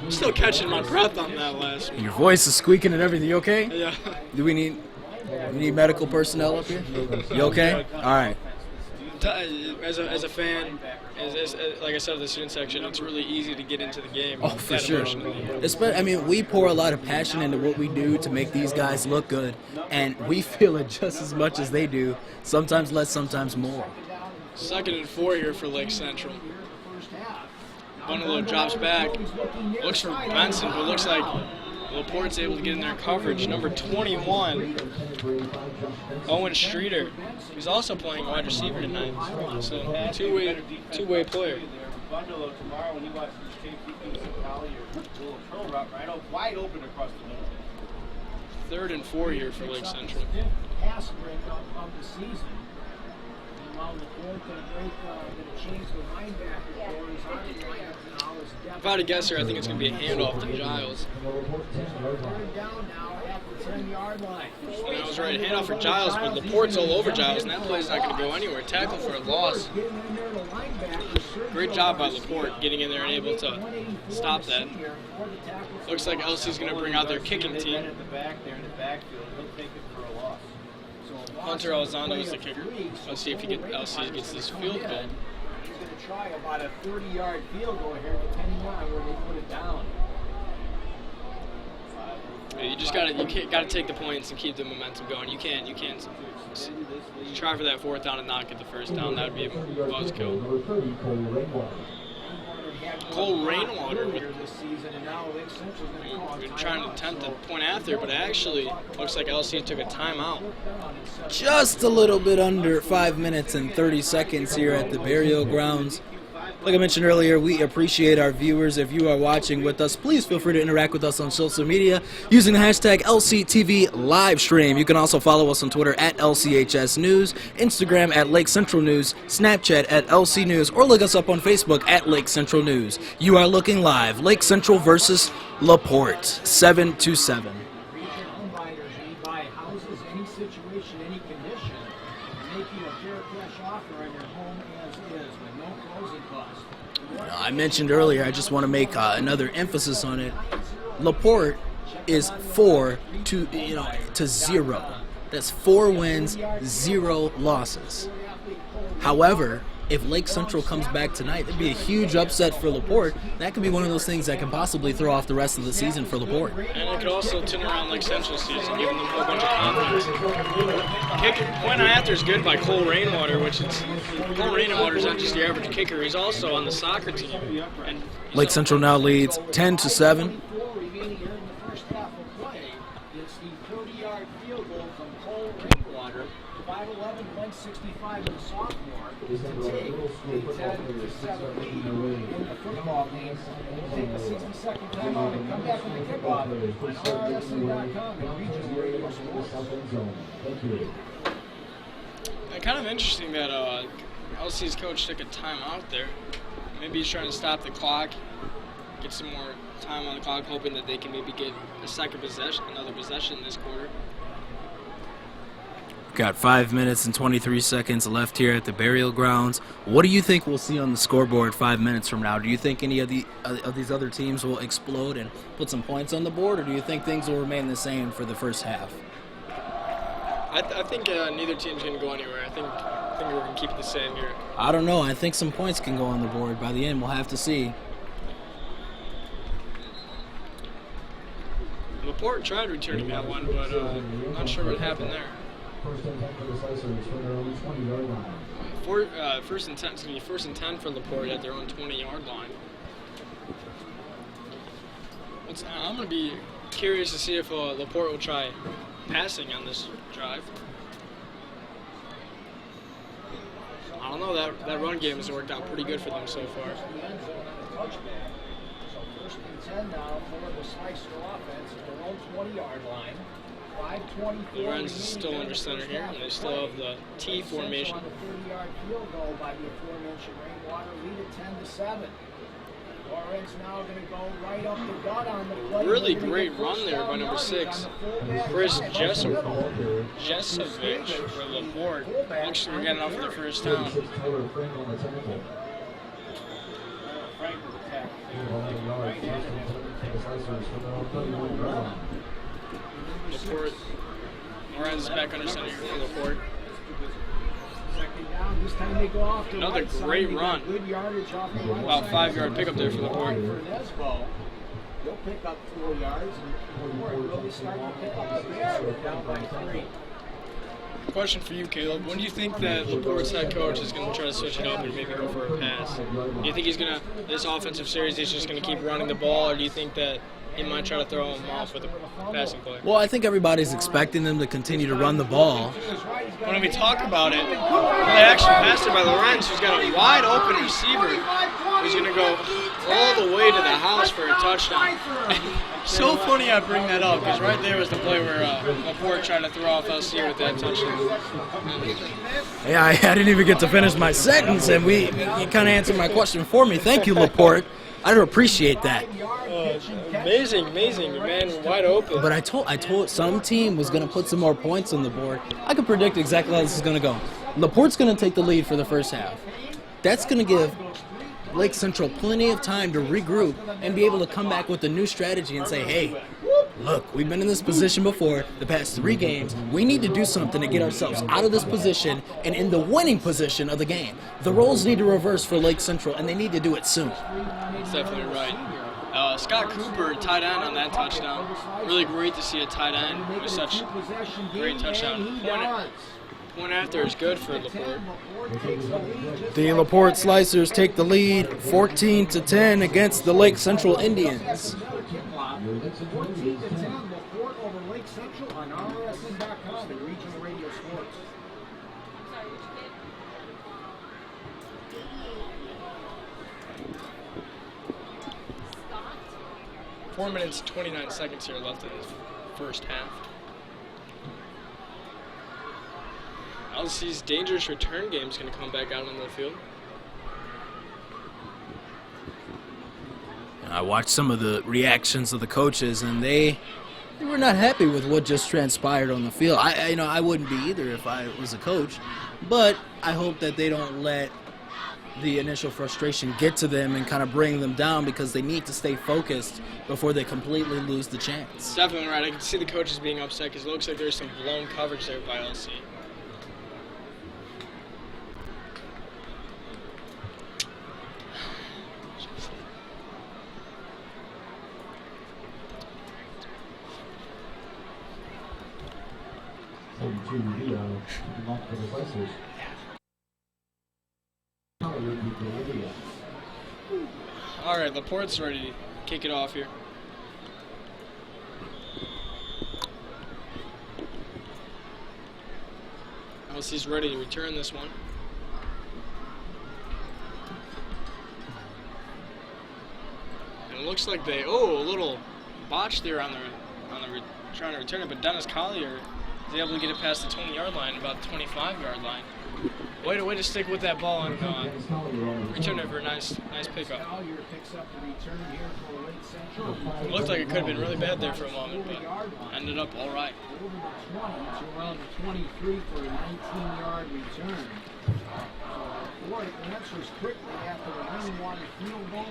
I'm still catching my breath on that last one.
Your voice is squeaking and everything. You okay?
Yeah.
Do we need medical personnel up here? You okay? All right.
As a fan, as like I said, the student section, it's really easy to get into the game.
Oh, for sure. I mean, we pour a lot of passion into what we do to make these guys look good, and we feel it just as much as they do, sometimes less, sometimes more.
2nd and 4 here for Lake Central. Bundalo drops back, looks for Benson, but looks like Laporte's able to get in their coverage. Number 21, Owen Streeter. He's also playing wide receiver tonight. So two-way player.
Bundalo tomorrow when you watch this tape, he can follow your little curl route right up wide open across the middle.
3rd and 4 here for Lake Central.
Pass break of the season. And while Laporte going to change the linebacker for his arm lineup now is depth.
If I had to guess here, I think it's going to be a handoff to Giles.
Down now at the 10-yard line.
And I was right, handoff for Giles, but Laporte's all over Giles, and that play's not going to go anywhere. Tackle for a loss. Great job by Laporte getting in there and able to stop that. Looks like LC's going to bring out their kicking team. Hunter Elizondo is the kicker. Let's see if LC gets this field goal.
He's going to try about a 30-yard field goal here, depending on where they put it down.
You just gotta take the points and keep the momentum going. You can't try for that 4th down and not get the 1st down. That would be a buzzkill. Cole Rainwater with trying to attempt the point after, but actually looks like LC took a timeout.
Just a little bit under 5 minutes and 30 seconds here at the burial grounds. Like I mentioned earlier, we appreciate our viewers. If you are watching with us, please feel free to interact with us on social media using the hashtag LCTV Livestream. You can also follow us on Twitter at LCHS News, Instagram at Lake Central News, Snapchat at LC News, or look us up on Facebook at Lake Central News. You are looking live. Lake Central versus Laporte, 7-7. I mentioned earlier, I just want to make another emphasis on it. Laporte is 4 to 0. That's 4 wins, 0 losses. However, if Lake Central comes back tonight, it'd be a huge upset for Laporte. That could be one of those things that can possibly throw off the rest of the season for Laporte.
And it could also turn around Lake Central season, giving them a whole bunch of confidence. Point after is good by Cole Rainwater, Cole Rainwater is not just the average kicker, he's also on the soccer team. And
Lake Central now leads 10-7.
Remaining here in the first half of play. It's the 30-yard field goal from Cole Rainwater, 5'11", 165 in the sophomore, to take a 10-7 lead in the football game. Take a 60-second timeout and come back with the kickoff on RSN.com and Regional Radio Sports.
Kind of interesting that LC's coach took a timeout there. Maybe he's trying to stop the clock, get some more time on the clock, hoping that they can maybe get another possession this quarter.
Got 5 minutes and 23 seconds left here at the burial grounds. What do you think we'll see on the scoreboard 5 minutes from now? Do you think any of these other teams will explode and put some points on the board, or do you think things will remain the same for the first half?
I think neither team's going to go anywhere. I think we're going to keep it the same here.
I don't know. I think some points can go on the board by the end. We'll have to see.
Laporte tried returning that one, but I'm not sure what happened there. First and 10 for Laporte at their own 20-yard line. I'm going to be curious to see if Laporte will try passing on this drive. I don't know, that run game has worked out pretty good for them so far.
So first and 10 now for the Slicer offense at their own 20-yard line. 5:24.
Lorenz is still under center here, and they still have the T formation.
On the 30-yard field goal by the aforementioned Rainwater, lead at 10-7. Lorenz now going to go right up the gut on the play.
Really great run there by number 6, Chris Jessovic for Laporte. Looks like we're getting off for the first down. Laporte. Lorenz is back under center for Laporte. Another great run. About 5-yard pickup there for Laporte.
He'll pick up 4 yards and Laporte really starting to pick up the pace. Down by 3.
Question for you, Caleb. When do you think that Laporte's head coach is going to try to switch it up and maybe go for a pass? Do you think he's going to, this offensive series, he's just going to keep running the ball, or do you think that he might try to throw him off with a passing play?
Well, I think everybody's expecting them to continue to run the ball.
When we talk about it, they actually passed it by Lorenz, who's got a wide open receiver who's going to go all the way to the house for a touchdown. So funny I bring that up, because right there was the play where Laporte tried to throw off LC with that touchdown.
Yeah, I didn't even get to finish my sentence, and you kind of answered my question for me. Thank you, Laporte. I appreciate that.
Amazing, man, wide open.
But I told some team was going to put some more points on the board. I could predict exactly how this is going to go. Laporte's going to take the lead for the first half. That's going to give Lake Central plenty of time to regroup and be able to come back with a new strategy and say, hey, look, we've been in this position before the past 3 games. We need to do something to get ourselves out of this position and in the winning position of the game. The roles need to reverse for Lake Central, and they need to do it soon.
That's definitely right. Scott Cooper, tight end on that touchdown. Really great to see a tight end with such great touchdown. Point after is good for Laporte.
The Laporte Slicers take the lead 14-10 against the Lake Central Indians.
14-10, Laporte over Lake Central on RSN.com and Regional Radio Sports.
4 minutes, 29 seconds here left in the first half. LC's dangerous return game is going to come back out on the field.
I watched some of the reactions of the coaches, and they were not happy with what just transpired on the field. I wouldn't be either if I was a coach, but I hope that they don't let the initial frustration get to them and kind of bring them down, because they need to stay focused before they completely lose the chance.
Definitely right. I can see the coaches being upset because it looks like there's some blown coverage there by LC. All right, Laporte's ready to kick it off here. LC's ready to return this one. And it looks like they, a little botch there on the trying to return it, but Dennis Collier is able to get it past the 20-yard line, about the 25-yard line. Way to stick with that ball and return it for a nice pickup. It looked like it could have been really bad there for a moment, but ended up all right.
Around 23 for a 19-yard return. Ford answers quickly after the unwanted field goal.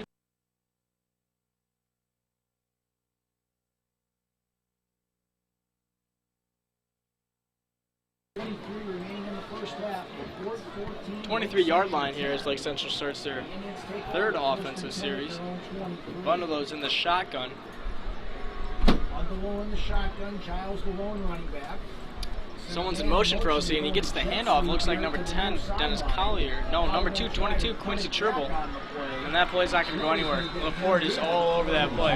23-yard line here as Lake Central starts their third offensive series. One of those in the shotgun.
Underlow in the shotgun, Giles the lone running back.
Someone's in motion for OC, and he gets the handoff. Looks like number 10, Dennis Collier. No, number 2, 22, Quincy Cherble. And that play's not going to go anywhere. Laporte is all over that play.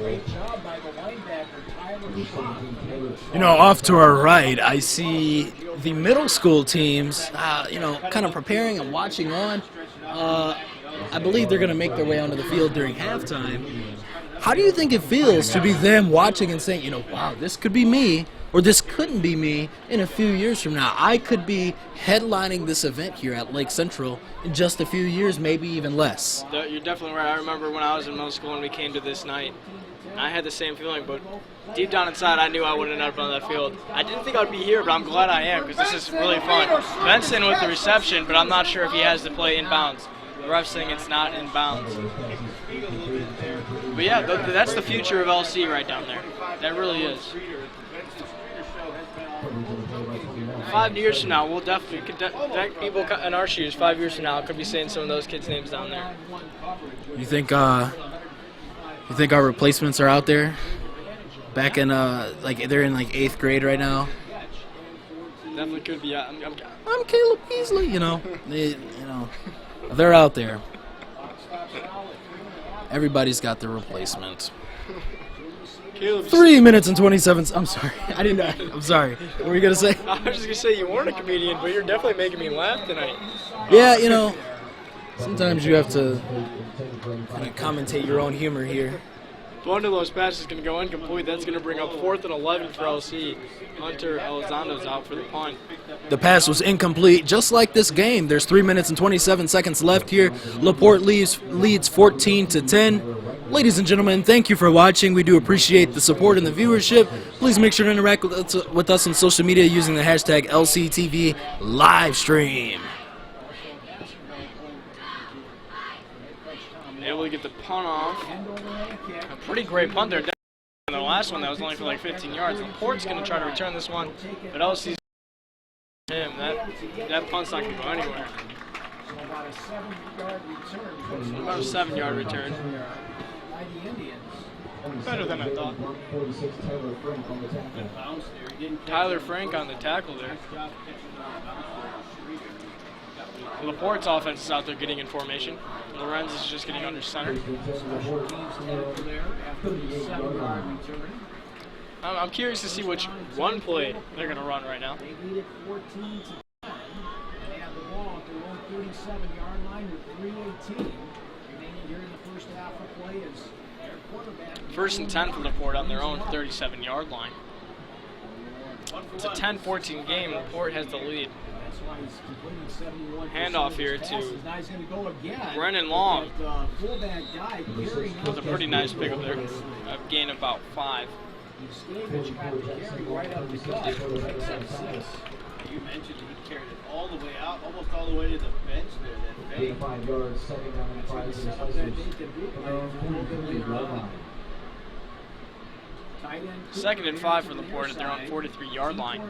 Great job by the linebacker, Tyler Shaw.
You know, off to our right, I see the middle school teams, kind of preparing and watching on. I believe they're going to make their way onto the field during halftime. How do you think it feels to be them watching and saying, wow, this could be me, or this couldn't be me in a few years from now? I could be headlining this event here at Lake Central in just a few years, maybe even less.
You're definitely right. I remember when I was in middle school and we came to this night, I had the same feeling, but deep down inside I knew I wouldn't end up on that field. I didn't think I'd be here, but I'm glad I am because this is really fun. Benson with the reception, but I'm not sure if he has the play inbounds. The ref's saying it's not inbounds. But yeah, that's the future of LC right down there. That really is. 5 years from now, we'll definitely people in our shoes. 5 years from now, could be saying some of those kids' names down there.
You think our replacements are out there? Back in they're in 8th grade right now.
Definitely could be.
I'm Caleb Beasley. They're out there. Everybody's got their replacement. 3 minutes and 27. I'm sorry. I'm sorry. What were you gonna say?
I was just gonna say you weren't a comedian, but you're definitely making me laugh tonight.
Yeah, sometimes you have to kind of commentate your own humor here.
One of those passes is going to go incomplete. That's going to bring up 4th and 11 for LC. Hunter Elizondo's out for the punt.
The pass was incomplete, just like this game. There's 3 minutes and 27 seconds left here. Laporte leads 14-10. Ladies and gentlemen, thank you for watching. We do appreciate the support and the viewership. Please make sure to interact with us on social media using the hashtag LCTV livestream.
Able to get the punt off. A pretty great punt there. The last one that was only for 15 yards. Laporte's going to try to return this one, but LC's him. That punt's not going to go anywhere. About a 7-yard return. Better than I thought. Tyler Frank on the tackle there. Laporte's offense is out there getting in formation. Lorenz is just getting under center. I'm curious to see which one play they're going to run right now.
They lead it 14-10. They have the ball at their own 37-yard line with 3:18 remaining here in the first half of play as their quarterback.
1st and 10 for Laporte on their own 37-yard line. It's a 10-14 game. Laporte has the lead. Handoff here to Brennan Long. With a pretty nice pickup there. A gain of about 5.
You mentioned he carried it all the way out, almost all the way to the bench there. That
35 yards, second down and 5 for the Slicers.
2nd and 5 for Laporte at their own 43-yard line.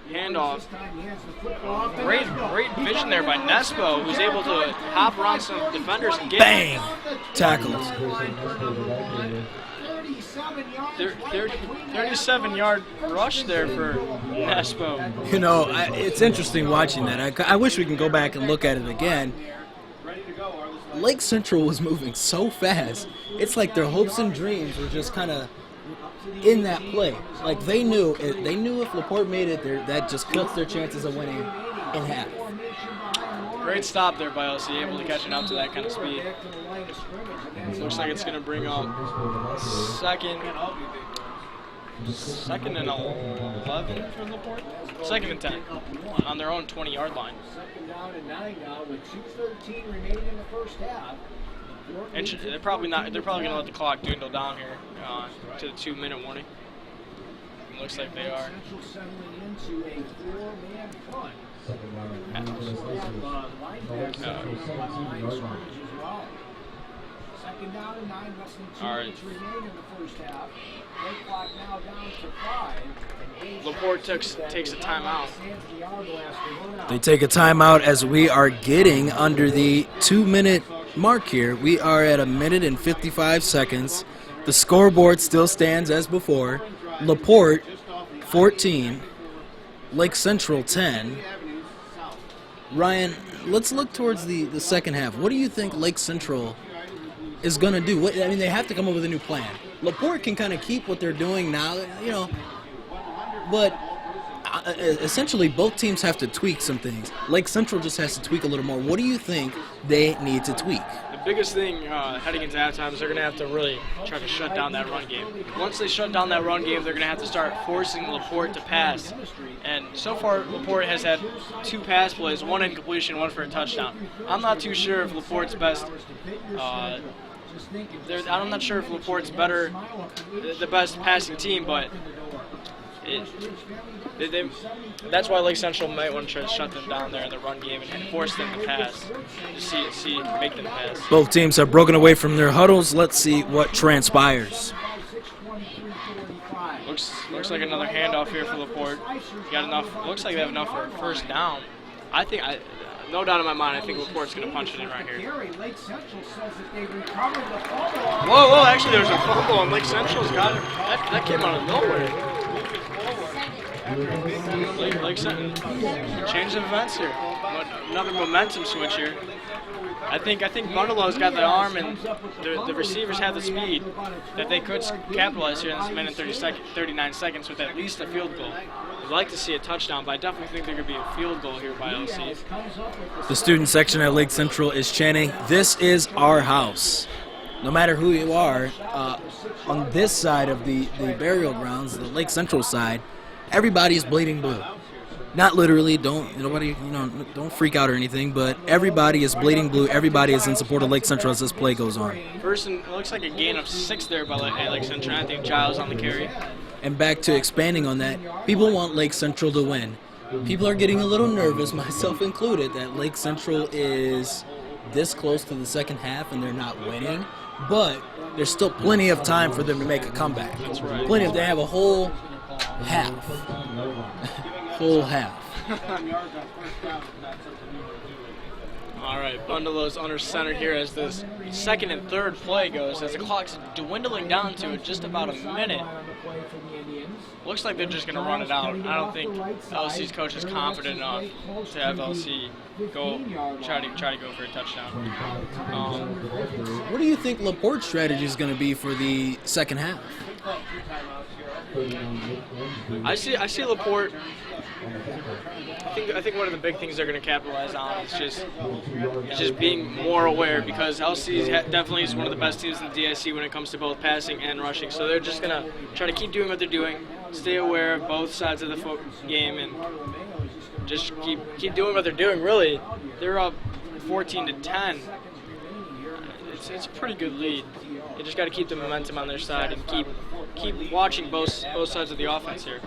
Handoff. Great vision there by Nespo, who's able to hop around some defenders and get
bang! Tackled.
37 yards.
Thir-
right
thir-
between the
37-yard
first
rush
and
there
10.
for Nespo.
You know, it's interesting watching that. I wish we can go back and look at it again. Lake Central was moving so fast. It's like their hopes and dreams were just kind of in that play. Like they knew if Laporte made it there, that just cuts their chances of winning in half.
Great stop there by LC, able to catch it up to that kind of speed. Looks like it's going to bring up second and 11 for Laporte. Second and 10 on their own 20-yard line.
Second down and 9 now with 2:13 remaining in the first half.
And they're probably going to let the clock dwindle down here to the 2-minute warning. It looks like they are.
Central settling into a 4-man front. Second down and 9, less than 2 minutes remaining in the first half. Play clock now down to 5.
Laporte takes a timeout.
They take a timeout as we are getting under the 2-minute mark here. We are at 1 minute and 55 seconds. The scoreboard still stands as before. Laporte 14, Lake Central 10. Ryan, let's look towards the second half. What do you think Lake Central is going to do? I mean, they have to come up with a new plan. Laporte can kind of keep what they're doing now, you know, but essentially both teams have to tweak some things. Lake Central just has to tweak a little more. What do you think they need to tweak?
The biggest thing heading into halftime is they're going to have to really try to shut down that run game. Once they shut down that run game, they're going to have to start forcing Laporte to pass. And so far, Laporte has had 2 pass plays, 1 incompletion, 1 for a touchdown. I'm not too sure if Laporte's best. I'm not sure if Laporte's the best passing team, but that's why Lake Central might want to try to shut them down there in the run game and force them to pass. Make them pass.
Both teams have broken away from their huddles. Let's see what transpires.
Looks like another handoff here for Laporte. Got enough. Looks like they have enough for a first down. No doubt in my mind, I think Laporte's going to punch it in right here. Whoa, actually there's a fumble and Lake Central's got it. That came out of nowhere. Lake Central, change of events here. Another momentum switch here. I think Bundalow's got the arm and the receivers have the speed that they could capitalize here in this minute 39 seconds with at least a field goal. I'd like to see a touchdown, but I definitely think there could be a field goal here by LC.
The student section at Lake Central is chanting, "This is our house." No matter who you are, on this side of the burial grounds, the Lake Central side, everybody is bleeding blue. Not literally, don't freak out or anything, but everybody is bleeding blue. Everybody is in support of Lake Central as this play goes on.
First, it looks like a gain of 6 there by Lake Central. I think Giles on the carry.
And back to expanding on that, people want Lake Central to win. People are getting a little nervous, myself included, that Lake Central is this close to the second half and they're not winning. But there's still plenty of time for them to make a comeback.
That's right.
They have a whole half. Whole half.
All right, Bundalow's under center here as this second and third play goes, as the clock's dwindling down to just about a minute. Looks like they're just going to run it out. I don't think LC's coach is confident enough to have LC try to go for a touchdown.
What do you think Laporte's strategy is going to be for the second half?
I see Laporte. I think one of the big things they're going to capitalize on is just being more aware, because LC definitely is one of the best teams in the DIC when it comes to both passing and rushing. So they're just going to try to keep doing what they're doing, stay aware of both sides of the game, and just keep doing what they're doing. Really, they're up 14-10. It's a pretty good lead. They just got to keep the momentum on their side and keep watching both sides of the offense here.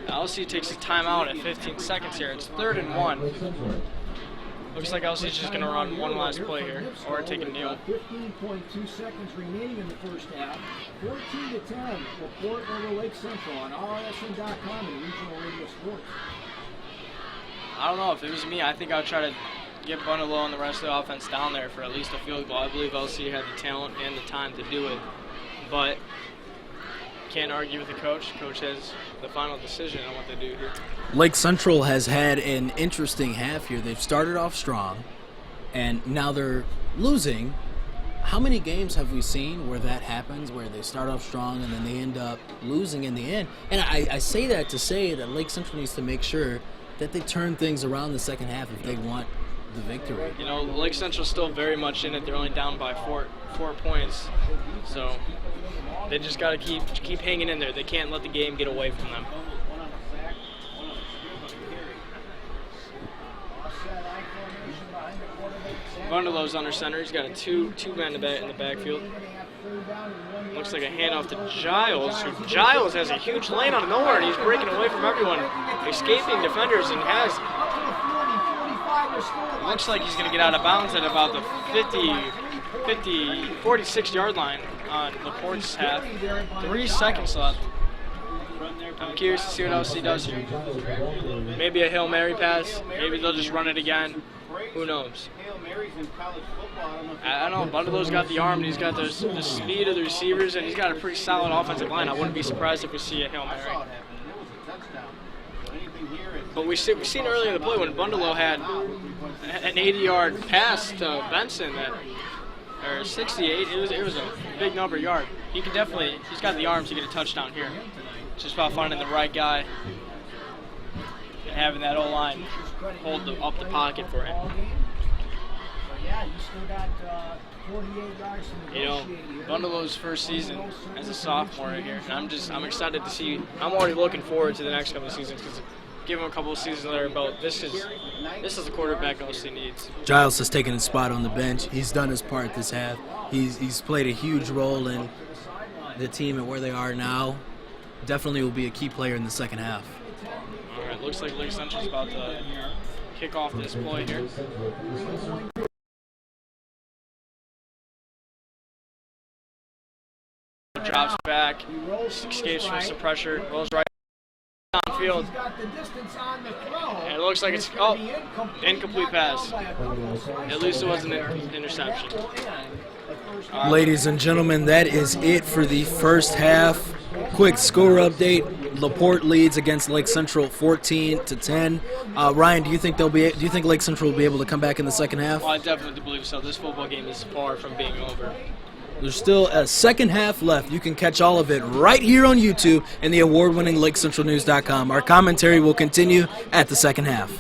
LC takes a timeout at 15 seconds here. It's 3rd and 1. Looks like LC's just going to run one last play here, or take a kneel.
15.2 seconds remaining in the first half. 14-10. Laporte over Lake Central on RSN.com and Regional Radio Sports.
I don't know. If it was me, I think I would try to get Bundalow and the rest of the offense down there for at least a field goal. I believe LC had the talent and the time to do it. But can't argue with the coach. Coach has the final decision on what they do here.
Lake Central has had an interesting half here. They've started off strong, and now they're losing. How many games have we seen where that happens, where they start off strong and then they end up losing in the end? And I say that to say that Lake Central needs to make sure that they turn things around the second half if they want the victory.
You know, Lake Central's still very much in it. They're only down by four points, so they just got to keep hanging in there. They can't let the game get away from them. Bundelow's under center. He's got a two-man in the backfield. Looks like a handoff to Giles. Giles has a huge lane out of nowhere, and he's breaking away from everyone, escaping defenders, and has. Looks like he's going to get out of bounds at about the 46-yard line on Laporte's half. 3 seconds left. I'm curious to see what else he does here. Maybe a Hail Mary pass. Maybe they'll just run it again. Who knows? I don't know. Bundelow's got the arm, and he's got the speed of the receivers, and he's got a pretty solid offensive line. I wouldn't be surprised if we see a Hail Mary. But we've seen earlier in the play when Bundelow had an 80-yard pass to Benson, or 68. It was a big number of yards. He can definitely. He's got the arms to get a touchdown here. It's just about finding the right guy and having that O-line hold up the pocket for him. You know, Bundelow's first season as a sophomore right here, and I'm excited to see. I'm already looking forward to the next couple of seasons because give him a couple of seasons under his belt. This is the quarterback OC needs.
Giles has taken his spot on the bench. He's done his part this half. He's played a huge role in the team and where they are now. Definitely will be a key player in the second half.
All right, looks like Lake Central's about to kick off this play here. Drops back, escapes from some pressure, rolls right downfield. And it looks like it's incomplete pass. At least it wasn't an interception.
Ladies and gentlemen, that is it for the first half. Quick score update: Laporte leads against Lake Central 14-10. Ryan, do you think Lake Central will be able to come back in the second half?
Well, I definitely believe so. This football game is far from being over.
There's still a second half left. You can catch all of it right here on YouTube and the award-winning LakeCentralNews.com. Our commentary will continue at the second half.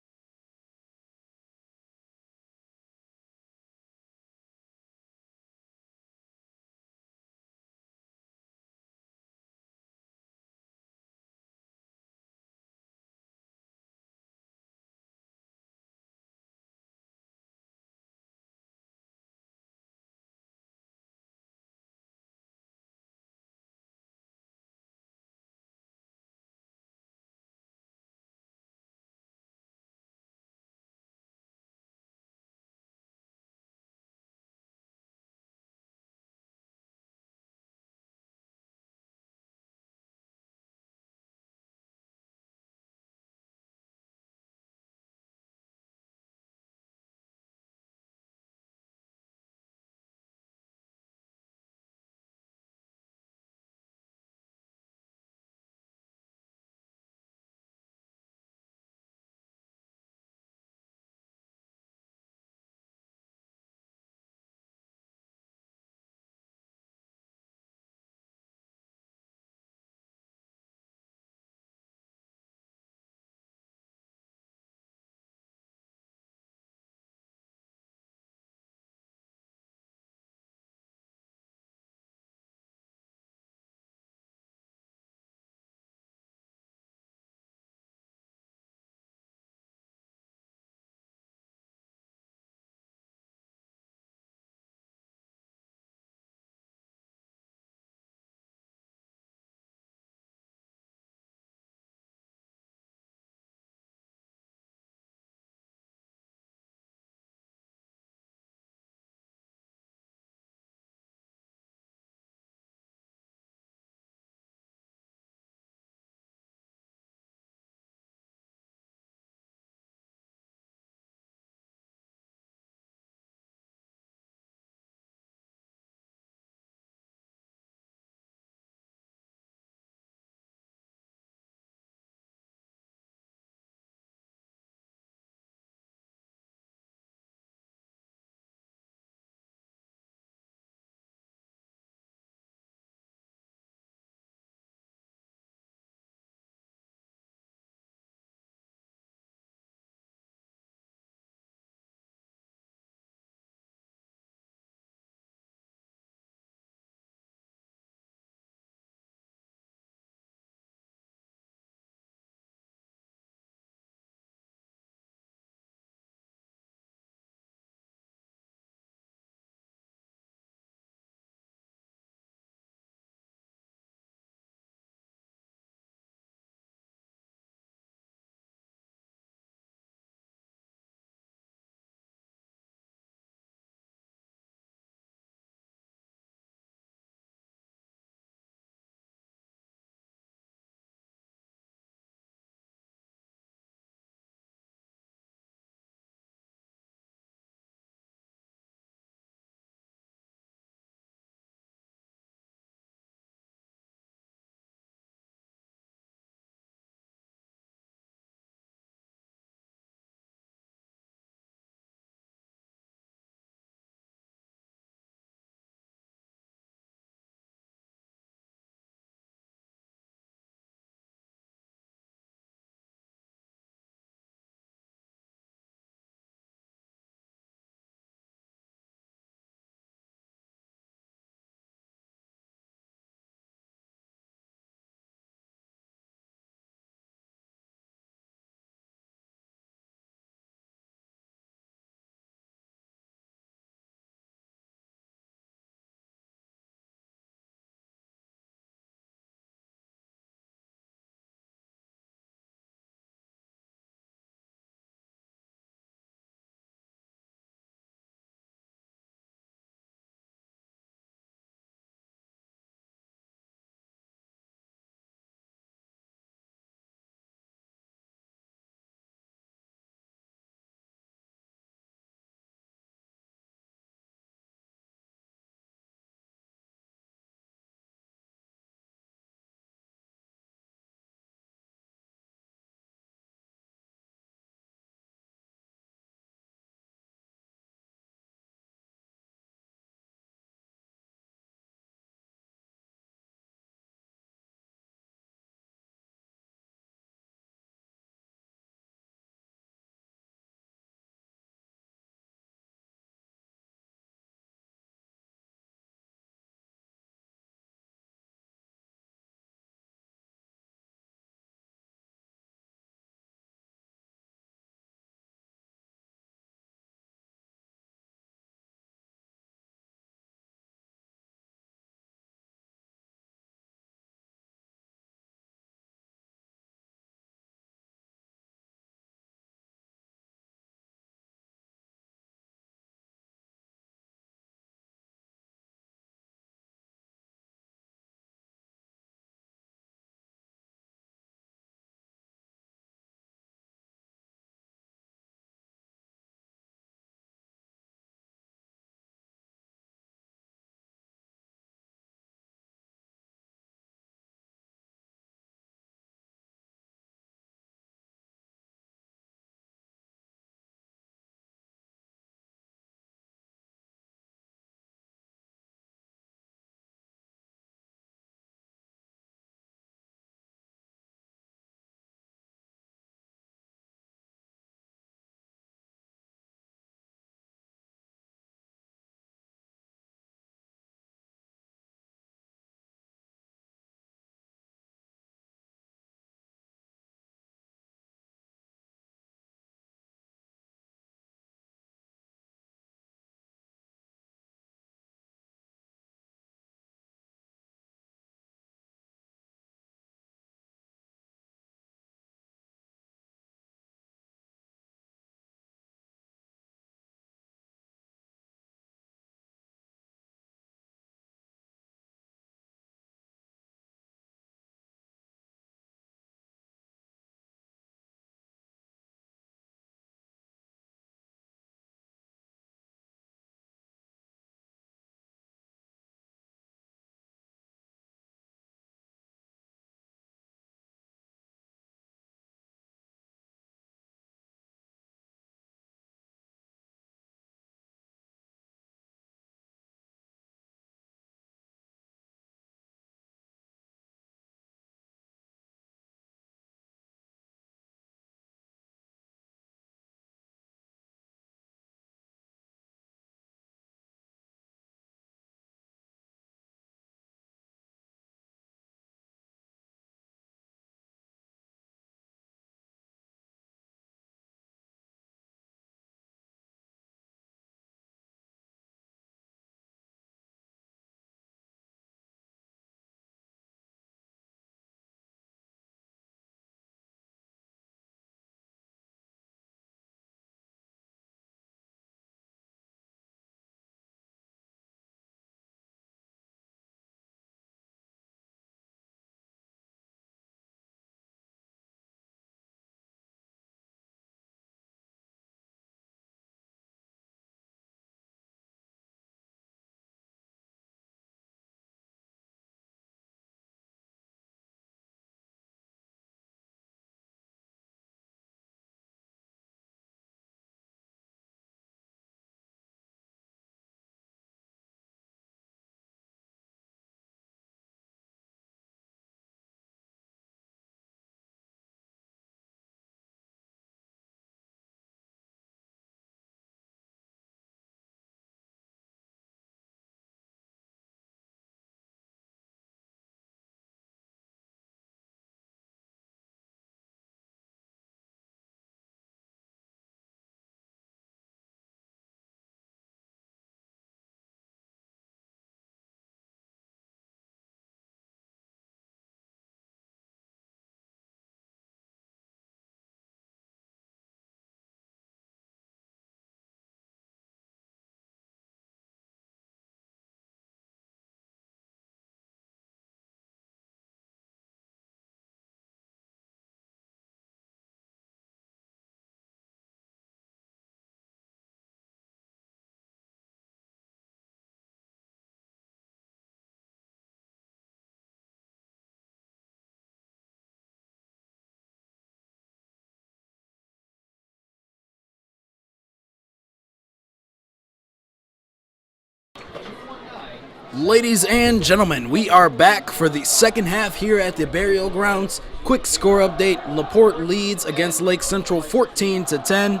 Ladies and gentlemen, we are back for the second half here at the Burial Grounds. Quick score update. Laporte leads against Lake Central 14-10.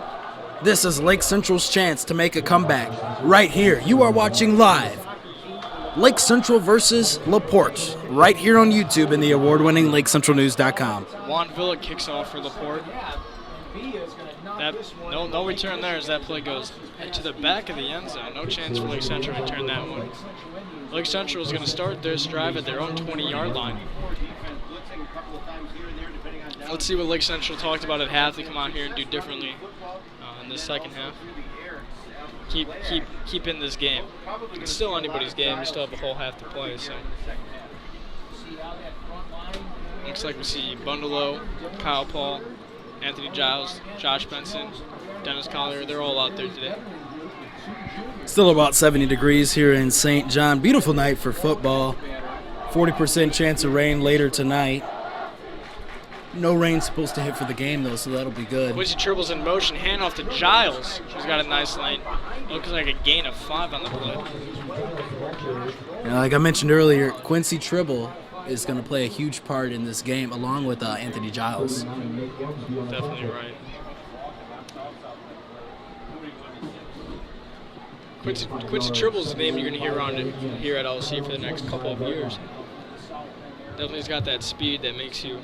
This is Lake Central's chance to make a comeback. Right here, you are watching live Lake Central versus Laporte, right here on YouTube in the award-winning LakeCentralNews.com.
Juan Villa kicks off for Laporte. No return there as that play goes to the back of the end zone. No chance for Lake Central to return that one. Lake Central is going to start this drive at their own 20-yard line. Let's see what Lake Central talked about at half. They come out here and do differently in the second half. Keep in this game. It's still anybody's game. We still have a whole half to play. So looks like we see Bundalo, Kyle Paul, Anthony Giles, Josh Benson, Dennis Collier. They're all out there today.
Still about 70 degrees here in St. John. Beautiful night for football. 40% chance of rain later tonight. No rain supposed to hit for the game, though, so that'll be good.
Quincy Tribble's in motion. Handoff to Giles. He's got a nice lane. Looks like a gain of 5 on the play.
Like I mentioned earlier, Quincy Tribble is going to play a huge part in this game, along with Anthony Giles.
Definitely right. Quincy Tribble's the name you're going to hear around here at LC for the next couple of years. Definitely's got that speed that makes you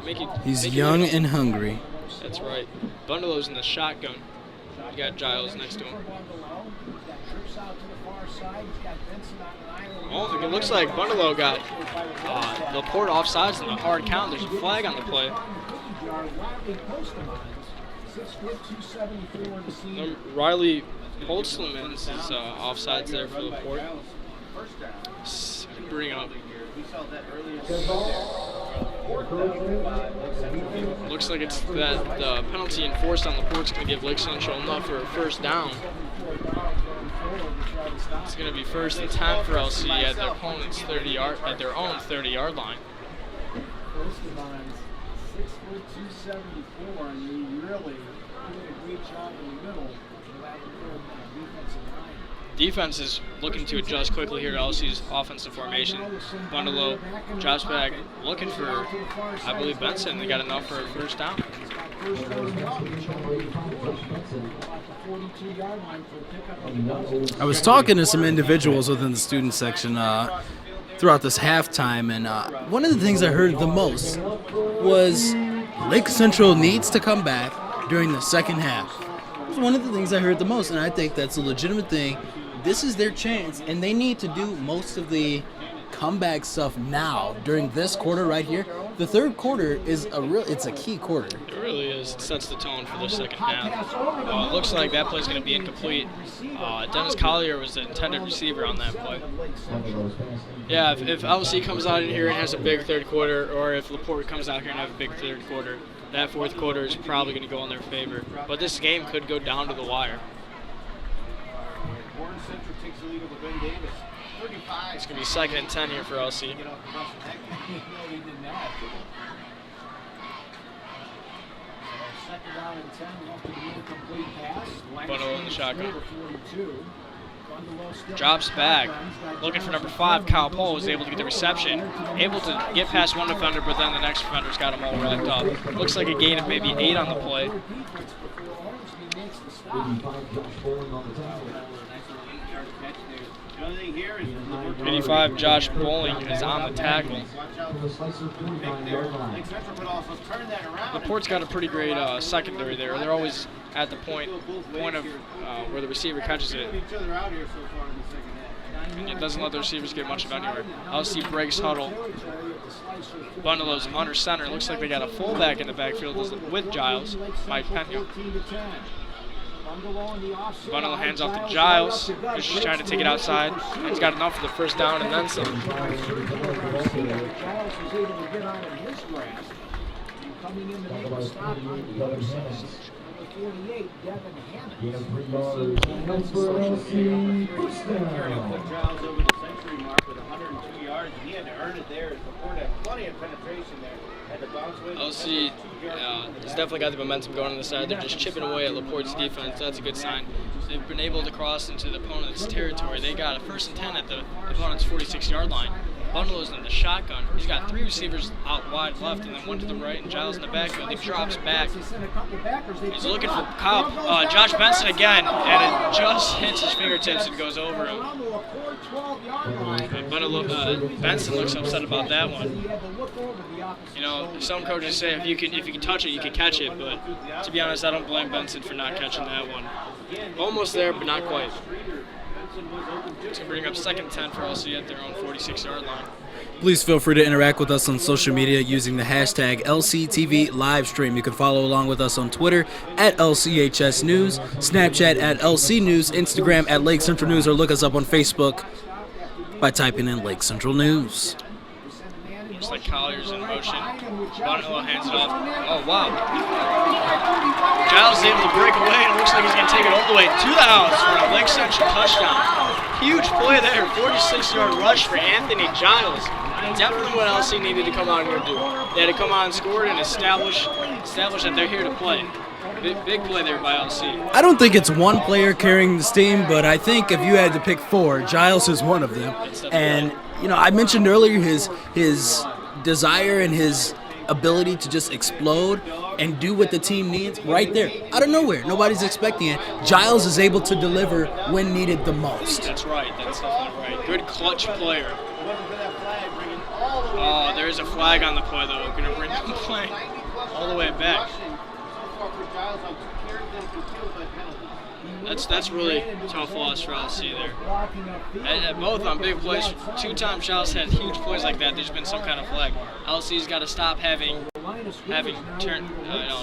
make you.
He's young and hungry.
That's right. Bundalo's in the shotgun. You got Giles next to him. Oh, it looks like Bundalo got Laporte offsides in the hard count. There's a flag on the play. Riley Holtzlemans is offsides there for Laporte. Bring up. Looks like it's that the penalty enforced on Laporte's going to give Lake Central enough for a first down. It's going to be 1st and 10 for LC at their opponent's 30-yard at their own 30-yard line.
First and 6'2", 274, and you really did a great job in the middle of that defensive line.
Defense is looking to adjust quickly here to LC's offensive formation. Bundalo drops back, looking for, I believe, Benson. They got enough for a first down.
I was talking to some individuals within the student section throughout this halftime, and one of the things I heard the most was Lake Central needs to come back during the second half. It was one of the things I heard the most, and I think that's a legitimate thing. This is their chance, and they need to do most of the comeback stuff now during this quarter right here. The third quarter is it's a key quarter.
It really is. It sets the tone for the second half. It looks like that play's going to be incomplete. Dennis Collier was the intended receiver on that play. Yeah, if LC comes out in here and has a big third quarter, or if Laporte comes out here and has a big third quarter, that fourth quarter is probably going to go in their favor. But this game could go down to the wire. It's going to be 2nd and 10 here for LC. Bundle in the shotgun. Drops back. Looking for number 5. Kyle Paul was able to get the reception. Able to get past one defender, but then the next defender's got him all wrapped up. Looks like a gain of maybe 8 on the play. 85, Josh Bowling is on the tackle. Laporte's got a pretty great secondary there. They're always at the point of where the receiver catches it. And it doesn't let the receivers get much of anywhere. LC breaks huddle. Bundalo's under center. Looks like they got a fullback in the backfield with Giles, Mike Pena. Bundalo hands off to Giles, who's just trying to take it outside. He's got enough for the first down and then some.
Giles was able to get out of his grasp. Coming in to make the stop on the other side. Number 48, Devin Hammond.
Giles over the century mark with 102 yards, and he had to earn it there. Laporte had plenty of penetration there. Had to
LC has definitely got the momentum going on the side. They're just chipping away at Laporte's defense. That's a good sign. They've been able to cross into the opponent's territory. They got a 1st and 10 at the opponent's 46-yard line. Bundles in the shotgun. He's got 3 receivers out wide left and then 1 to the right, and Giles in the backfield. He drops back. He's looking for Josh Benson again, and it just hits his fingertips and goes over him. Benson looks upset about that one. You know, some coaches say if you can touch it, you can catch it, but to be honest, I don't blame Benson for not catching that one. Almost there, but not quite. It's going to bring up 2nd and 10 for LC at their own 46-yard line.
Please feel free to interact with us on social media using the hashtag LCTV livestream. You can follow along with us on Twitter at LCHS News, Snapchat at LC News, Instagram at Lake Central News, or look us up on Facebook by typing in Lake Central News.
Looks like Collier's in motion. Bonneville hands it off. Oh, wow. Giles is able to break away, and it looks like he's going to take it all the way to the house for a Lake Central touchdown. Huge play there. 46-yard rush for Anthony Giles. Definitely what LC needed to come out here and do. They had to come out and score and establish that they're here to play. Big play there by LC.
I don't think it's one player carrying this team, but I think if you had to pick 4, Giles is one of them. And you know, I mentioned earlier his desire and his ability to just explode and do what the team needs right there, out of nowhere. Nobody's expecting it. Giles is able to deliver when needed the most.
That's right. That's definitely right. Good clutch player. Oh, there is a flag on the play, though. We're going to bring the play all the way back. That's really tough loss for LC there. And both on big plays. 2 times Giles had huge plays like that. There's been some kind of flag. LC's got to stop having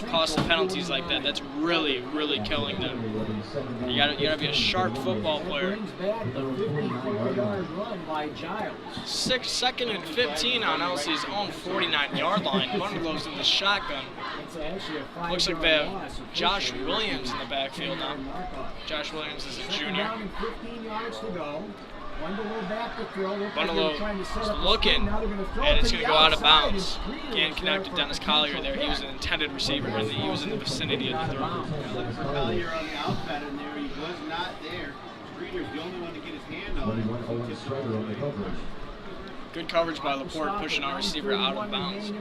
costly penalties like that. That's really, really killing them. You gotta be a sharp football player. 2nd and 15 on LC's own 49-yard line. Bundles in the shotgun. Looks like they have Josh Williams in the backfield now. Josh Williams is a junior. Bundalo is looking, and it's going to go out of bounds. Can't connect to Dennis Collier there. He was an intended receiver, and he was in the vicinity of the throw.
Collier on the outside in there, he was not there. Streeter's the only one to get his hand on it.
Good coverage by Laporte, pushing our receiver out of bounds.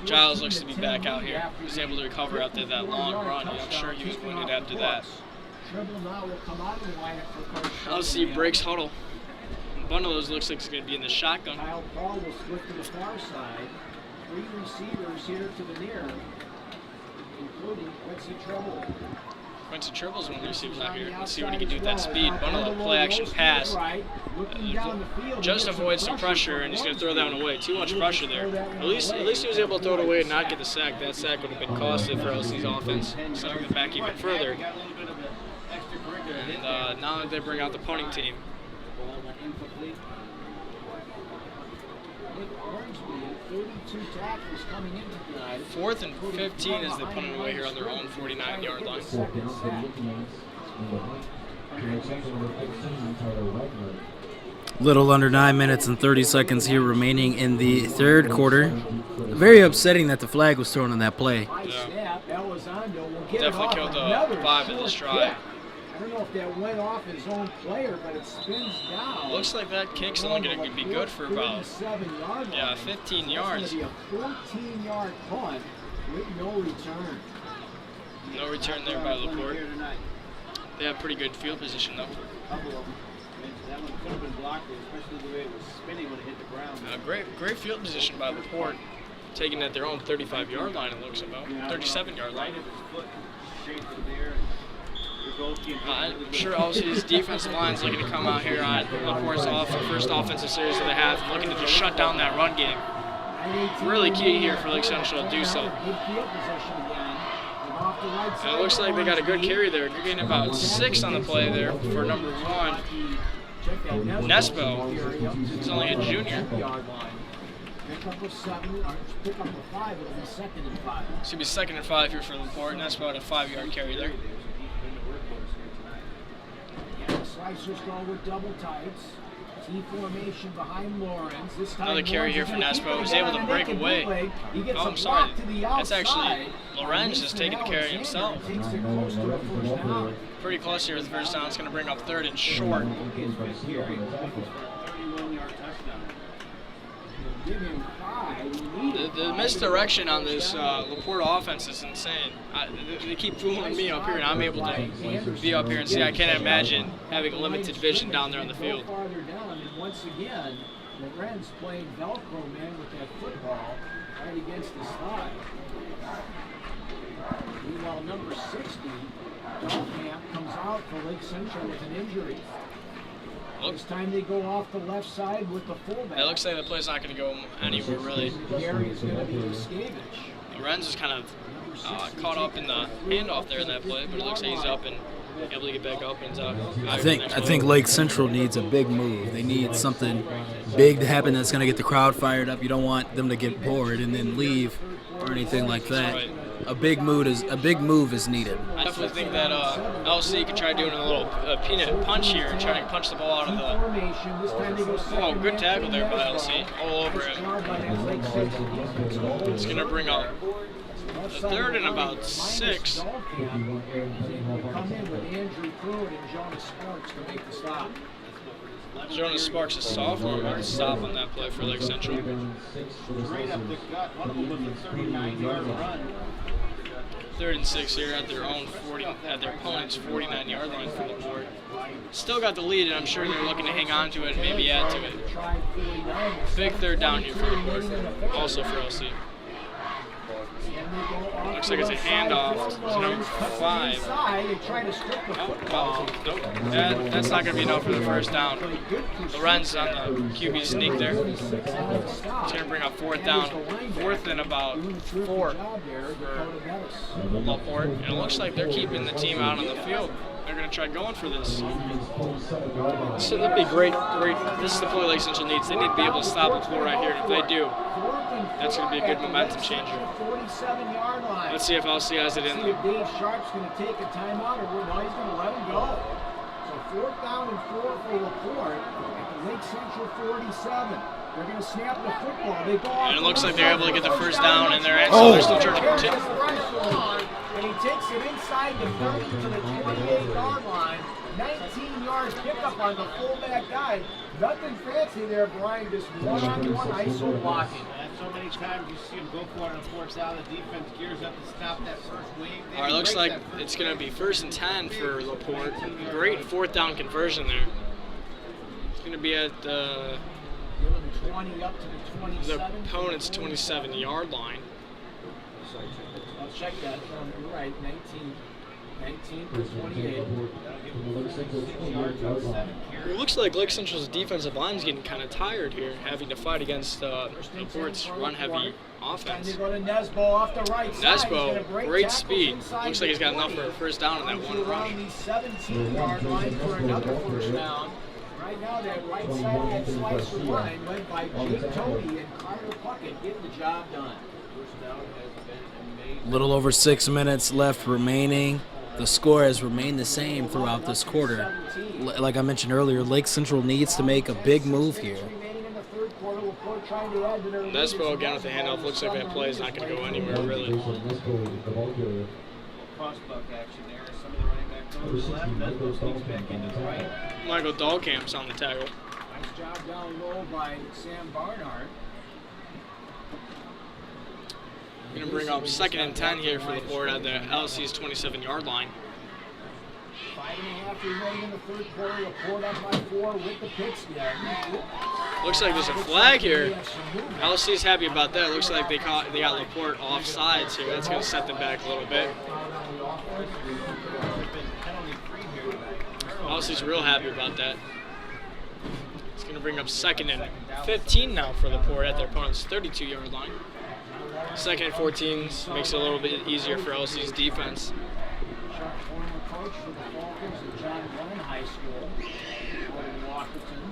Giles looks to be back out here. He was able to recover after that long run. I'm sure he was wounded after that. LC breaks huddle. Bundles looks like he's going to be in the shotgun.
Kyle Paul will split to the far side. 3 receivers here to the near, including Quincy Treble.
Quincy Treble's one of the receivers out here. Let's see what he can do with that speed. Bundle play action pass. Just avoids some pressure, and he's going to throw that one away. Too much pressure there. At least he was able to throw it away and not get the sack. That sack would have been costly for LC's offense, setting them back even further. And now that they bring out the punting team. 4th and 15 as they put it away here on their own 49-yard line.
Little under 9 minutes and 30 seconds here remaining in the 3rd quarter. Very upsetting that the flag was thrown on that play.
Yeah. Definitely killed the 5 in this drive.
I don't know if that went off his own player, but it spins down.
Looks like that kick's only going to be good for about 15 yards.
It's going to be a 14-yard punt with no return.
No return there by Laporte. They have pretty good field position, though.
That one could have been blocked, especially the way it was spinning when it hit the ground.
Great field position by Laporte, taking at their own 35-yard line, it looks about. 37-yard line. I'm sure also his defensive line's looking to come out here on Laporte's first offensive series of the half, looking to just shut down that run game. Really key here for Lake Central to do so. And it looks like they got a good carry there. You're getting about 6 on the play there for number 1. Nesbo, he's only a junior. It's going to be 2nd and 5 here for Laporte. Nesbo had a 5-yard carry there.
Slicers go with double tights. T formation behind Lawrence. This time
Another carry here for Nespo. Was able to break away. Oh, I'm sorry. That's actually Lorenz just taking the carry himself. Pretty close here with the first down. It's going to bring up 3rd and short.
31-yard touchdown.
The misdirection on this Laporte offense is insane. They keep fooling me up here, and I'm able to be up here and see. I can't imagine having limited vision down there on the field.
Farther down, and once again, Lorenz playing Velcro man with that football right against his thigh. Meanwhile, number 60, Dahlkamp, comes out for Lake Central with an injury. This time they go off the left side with the fullback.
It looks like the play's not going to go anywhere, really.
Gary is going to be Miscavige.
Lorenz is kind of caught up in the handoff there in that play, but it looks like he's up and able to get back up and
I think Lake Central needs a big move. They need something big to happen that's going to get the crowd fired up. You don't want them to get bored and then leave or anything like that.
Right.
A big move is needed.
I definitely think that LC could try doing a little peanut punch here and try to punch the ball out of the. Oh, good tackle there by LC, all over him. It's going to bring up the 3rd and about 6.
Come in with Andrew Pruitt and Jonas Sparks to make the stop.
Jonas Sparks, a sophomore, got a stop on that play for Lake Central.
Straight up the gut. One of them was a 39-yard run.
3rd and 6 here at their opponent's 49-yard line for Laporte. Still got the lead, and I'm sure they're looking to hang on to it and maybe add to it. Big 3rd down here for Laporte, also for LC. Looks like it's a handoff to number 5. Oh, wow. Nope. That's not going to be enough for the first down. Lorenz on the QB sneak there. It's going to bring up 4th down. 4th and about 4 for Laporte. And it looks like they're keeping the team out on the field. They're going to try going for this. So that'd be great. This is the play Lake Central needs. They need to be able to stop Laporte right here. And if they do, that's going to be a good momentum changer. Let's see if LC has it in them.
Dave Sharp's going to take a timeout, or no, he's going to let him go. So 4th down and 4 for Laporte at the Lake Central 47. They're going to snap the football. They go off.
And it looks like they're able to get the first down, and they're still trying to continue.
And he takes it inside the 30 to the 28-yard line. 19-yard pickup on the fullback guy. Nothing fancy there, Brian. Just one-on-one ISO blocking.
So many times you see him go for it and force out. The defense gears up to stop that first wave.
All right, looks like it's going to be 1st and 10 for Laporte. Great 4th down conversion there. It's going to be at the
20 up to the 27.
Opponent's 27-yard line.
I'll check that. You're right, 19 to 28.
It looks like Lake Central's defensive line is getting kind of tired here, having to fight against Laporte's run-heavy offense. Nespo, great speed. Looks like he's got enough for a first down in that one rush.
The 17-yard line for another first down. Right now, that right side of that slicer line led by Jake Tony and Carter Puckett getting the job done. First down has been amazing.
Little over 6 minutes left remaining. The score has remained the same throughout this quarter. Like I mentioned earlier, Lake Central needs to make a big move here.
Nespo again with the handoff. Looks like that play is not going to go anywhere, really.
Crossbuck action there. Some of the running back goes to the left. Nesbo sneaks back into the right.
Michael Dahlkamp's on the tackle.
Nice job down low by Sam Barnard.
Going to bring up 2nd and 10 here for Laporte at the LC's 27-yard line.
5.5 remaining in the 3rd quarter. Laporte up by 4 with the Pittsburgh.
Looks like there's a flag here. LC's happy about that. Looks like they got Laporte off sides here. That's going to set them back a little bit. LC's real happy about that. It's going to bring up 2nd and 15 now for Laporte at their opponent's 32-yard line. 2nd and 14 makes it a little bit easier for LC's defense.
Former coach for the Falcons at John Glenn High School out in Washington.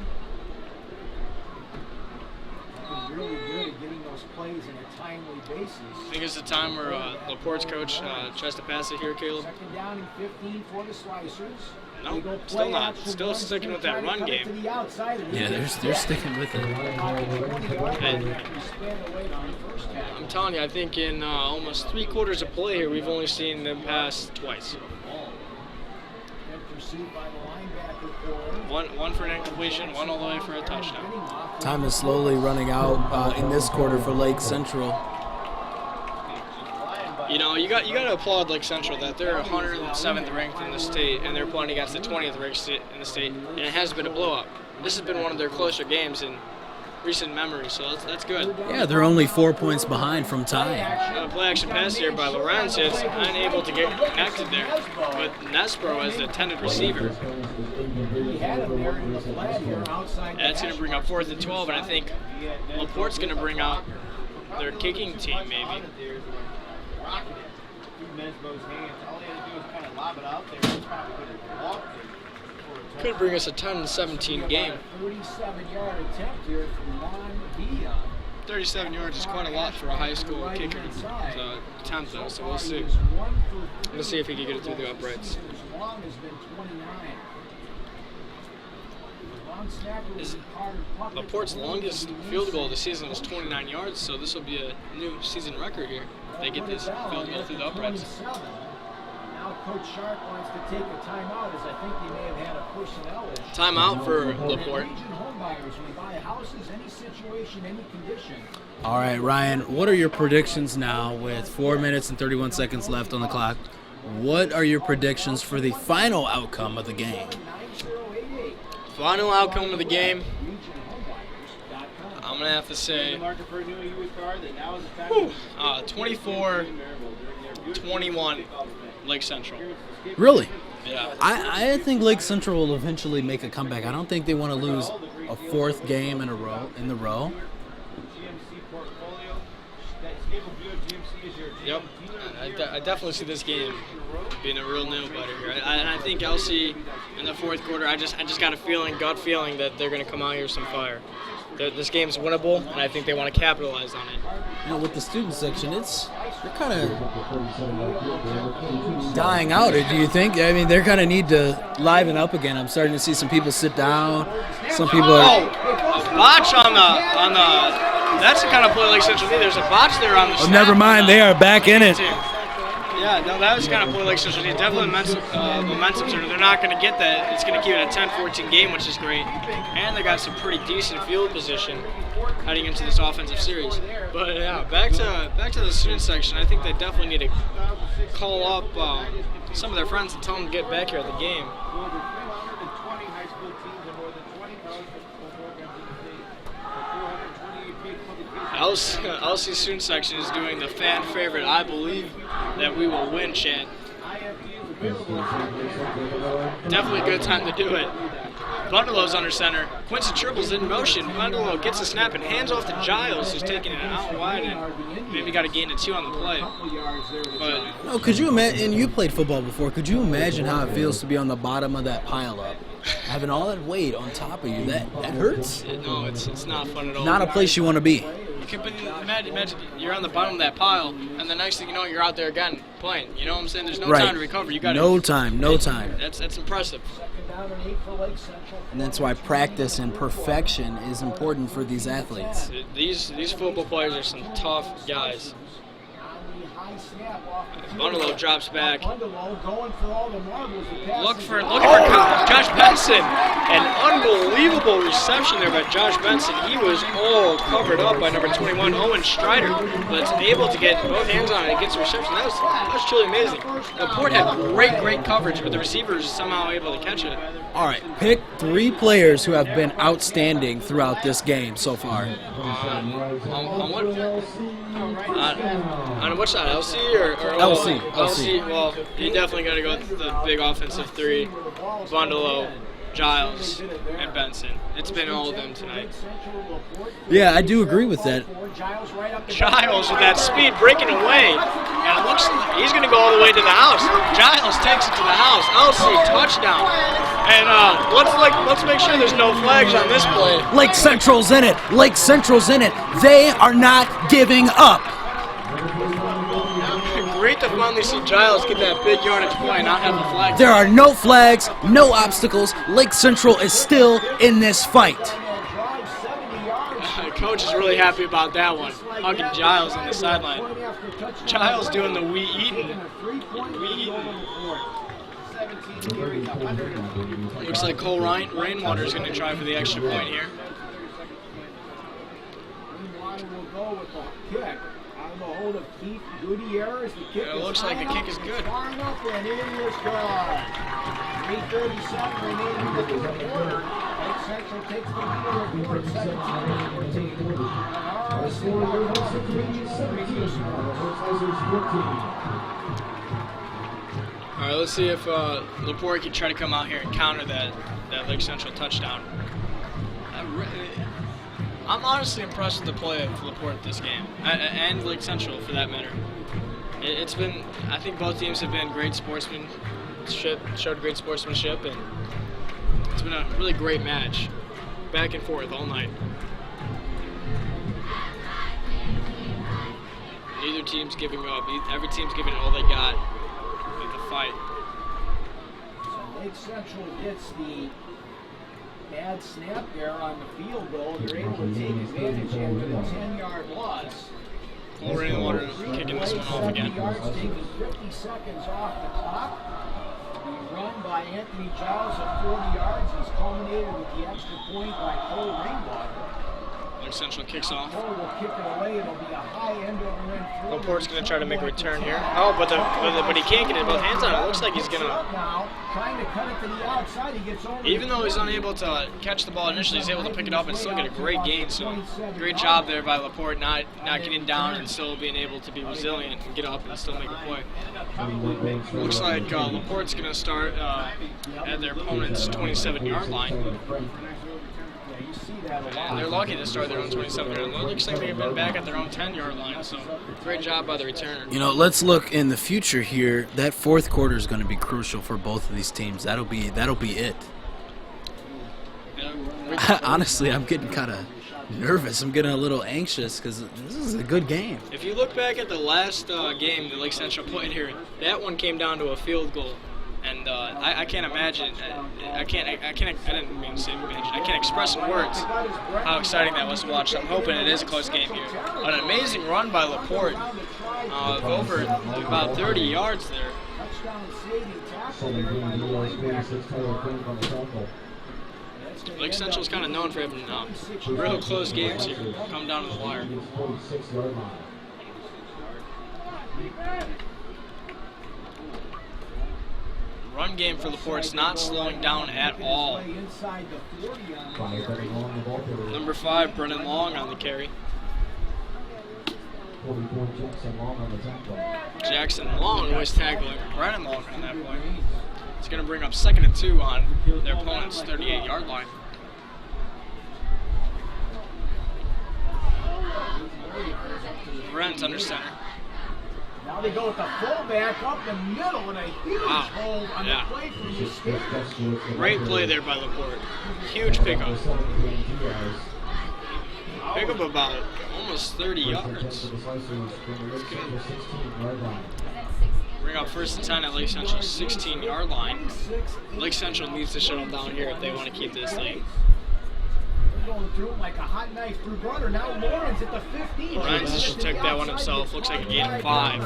Been really good at getting those plays in a timely basis.
I think it's the time where Laporte's coach tries to pass it here, Caleb.
2nd down and 15 for the Slicers.
No, still not. Still sticking with that run game.
Yeah, they're sticking with it.
And I'm telling you, I think in almost 3 quarters of play here, we've only seen them pass twice. One for an incompletion, one all the way for a touchdown.
Time is slowly running out in this quarter for Lake Central.
You know, you got to applaud Lake Central that they're 107th ranked in the state, and they're playing against the 20th ranked in the state, and it has been a blowout. This has been one of their closer games in recent memory, so that's good.
Yeah, they're only 4 points behind from tying.
Play action pass here by Lorenz. It's unable to get connected there, but Nespro as the intended receiver. That's going to bring up 4th and 12, and I think Laporte's going to bring out their kicking team maybe. Could bring us a 10-17 game.
47-yard attempt here from Juan Villa.
37 yards is quite a lot for a high school kicker to attempt though, so we'll see. We'll see if he can get it through the uprights. Laporte's longest field goal of the season was 29 yards, so this will be a new season record here. If they get this field goal through the uprights.
Now Coach Sharp wants to take a timeout, as I think they may have had a personnel issue.
Timeout for Laporte.
Homebuyers, we buy houses, any situation, any condition.
All right, Ryan, what are your predictions now with 4 minutes and 31 seconds left on the clock? What are your predictions for the final outcome of the game?
Final outcome of the game, I'm going to have to say 24-21 Lake Central.
Really?
Yeah.
I think Lake Central will eventually make a comeback. I don't think they want to lose a 4th game in the row.
Yep. I definitely see this game being a real nail-biter here. And I think LC in the 4th quarter, I just got a gut feeling that they're going to come out here with some fire. This game's winnable, and I think they want to capitalize on it.
You know, with the student section, they're kind of dying out. Do you think? I mean, they're kind of need to liven up again. I'm starting to see some people sit down. Some people are.
A botch on the. That's the kind of play Lake Central need. There's a botch there on the.
Oh, never mind. They are back in it.
Yeah, no, that was kind of play Lake Central need. Definitely momentum. They're not going to get that. It's going to keep it a 10-14 game, which is great. And they got some pretty decent field position heading into this offensive series. But yeah, back to the student section. I think they definitely need to call up some of their friends and tell them to get back here at the game. LC student section is doing the fan favorite, I believe that we will win chant. Definitely a good time to do it. Bundelow's under center. Quincy Tribble's in motion. Bundelow gets a snap and hands off to Giles, who's taking it out wide and maybe got a gain of 2 on the play. But
no, could you imagine? And you played football before. Could you imagine how it feels to be on the bottom of that pile up, having all that weight on top of you? That hurts.
No, it's not fun at all.
Not a place you want to be.
But imagine you're on the bottom of that pile, and the next thing you know, you're out there again playing. You know what I'm saying? There's no time to recover. You got
no time. That's
impressive.
And that's why practice and perfection is important for these athletes.
These football players are some tough guys. Bundelow drops back. Look for Josh Benson. An unbelievable reception there by Josh Benson. He was all covered up by number 21, Owen Strider, but is able to get both hands on it and gets the reception. That was truly amazing. Laporte had great coverage, but the receivers somehow able to catch it.
All right, pick 3 players who have been outstanding throughout this game so far.
On which side, LC or
LC?
LC. Well, you definitely got to go with the big offensive 3: Bundelow, Giles, and Benson. It's been all of them tonight.
Yeah, I do agree with that.
Giles with that speed breaking away, and it looks like he's going to go all the way to the house. Giles takes it to the house. LC touchdown. And let's make sure there's no flags on this play.
Lake Central's in it. Lake Central's in it. They are not giving up.
Great to finally see Giles get that big yardage play and not have the flag.
There are no flags, no obstacles. Lake Central is still in this fight.
The coach is really happy about that one. Hugging Giles on the sideline. Giles doing the we eatin'. Looks like Cole Rainwater is going to try for the extra point here. It looks like the kick is good.
3:37 remaining in the quarter. Lake Central takes the lead over 17.
All right, let's see if Laporte can try to come out here and counter that Lake Central touchdown. I'm honestly impressed with the play of Laporte this game, and Lake Central for that matter. It's been, I think both teams have been great sportsmanship, showed great sportsmanship, and it's been a really great match, back and forth all night. Neither team's giving up. Every team's giving it all they got in the fight.
So Lake Central gets the bad snap there on the field goal. They're able to take advantage after the 10-yard loss.
Cole Rainwater kicking this one off again.
Yards, taking 50 seconds off the clock. The run by Anthony Giles of 40 yards is culminated with the extra point by Cole Rainwater.
Lake Central kicks off.
Cole will kick it away. It'll be a high end over end.
Laporte's going to try to make a return here. Oh, but he can't get it both hands on it. It looks like he's going to...
Trying to cut it to the outside. He gets over.
Even though he's unable to catch the ball initially, he's able to pick it up and still get a great gain. So great job there by Laporte, not getting down and still being able to be resilient and get up and still make a play. Looks like Laporte's going to start at their opponent's 27-yard line. And they're lucky to start their own 27-yard line. It looks like they've been back at their own 10-yard line, so great job by the returner.
You know, let's look in the future here. That fourth quarter is going to be crucial for both of these teams. That'll be it. Honestly, I'm getting kind of nervous. I'm getting a little anxious because this is a good game.
If you look back at the last game that Lake Central played here, that one came down to a field goal. And I can't imagine. I didn't mean to say imagine. I can't express in words how exciting that was to watch. I'm hoping it is a close game here. An amazing run by Laporte of over about 30 yards there. Lake Central's kind of known for having real close games here. Come down to the wire. Run game for Laporte's not slowing down at all. Number 5, Brennan Long on the carry. Jackson Long was tackling Brennan Long on that point. It's going to bring up 2nd and 2 on their opponent's 38-yard line. Brent's under center.
Now they go with the fullback up the middle and a huge hold on the play from the Staters.
Great play there by Laporte. Huge pickup. Pickup about almost 30 yards. Bring up 1st and 10 at Lake Central's 16-yard line. Lake Central needs to shut them down here if they want to keep this lead.
Going through it like a hot knife through butter. Now Lawrence at the 15.
Ryan's just took that one himself. Looks like a gain of 5.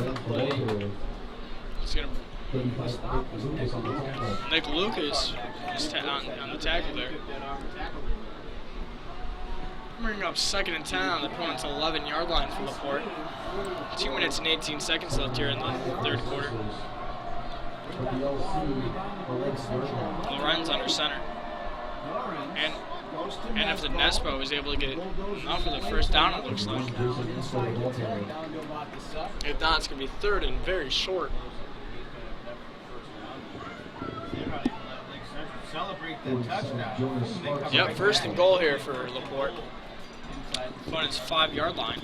Nick Lucas is on the tackle there. Bring up 2nd and 10 on the opponent's 11-yard line for Laporte. 2 minutes and 18 seconds left here in the 3rd quarter. Lorenz under center. And if the Nespo is able to get enough for the 1st down, it looks like. If not, it's going to be 3rd and very short. Yep, 1st and goal here for Laporte. Opponent's 5-yard line.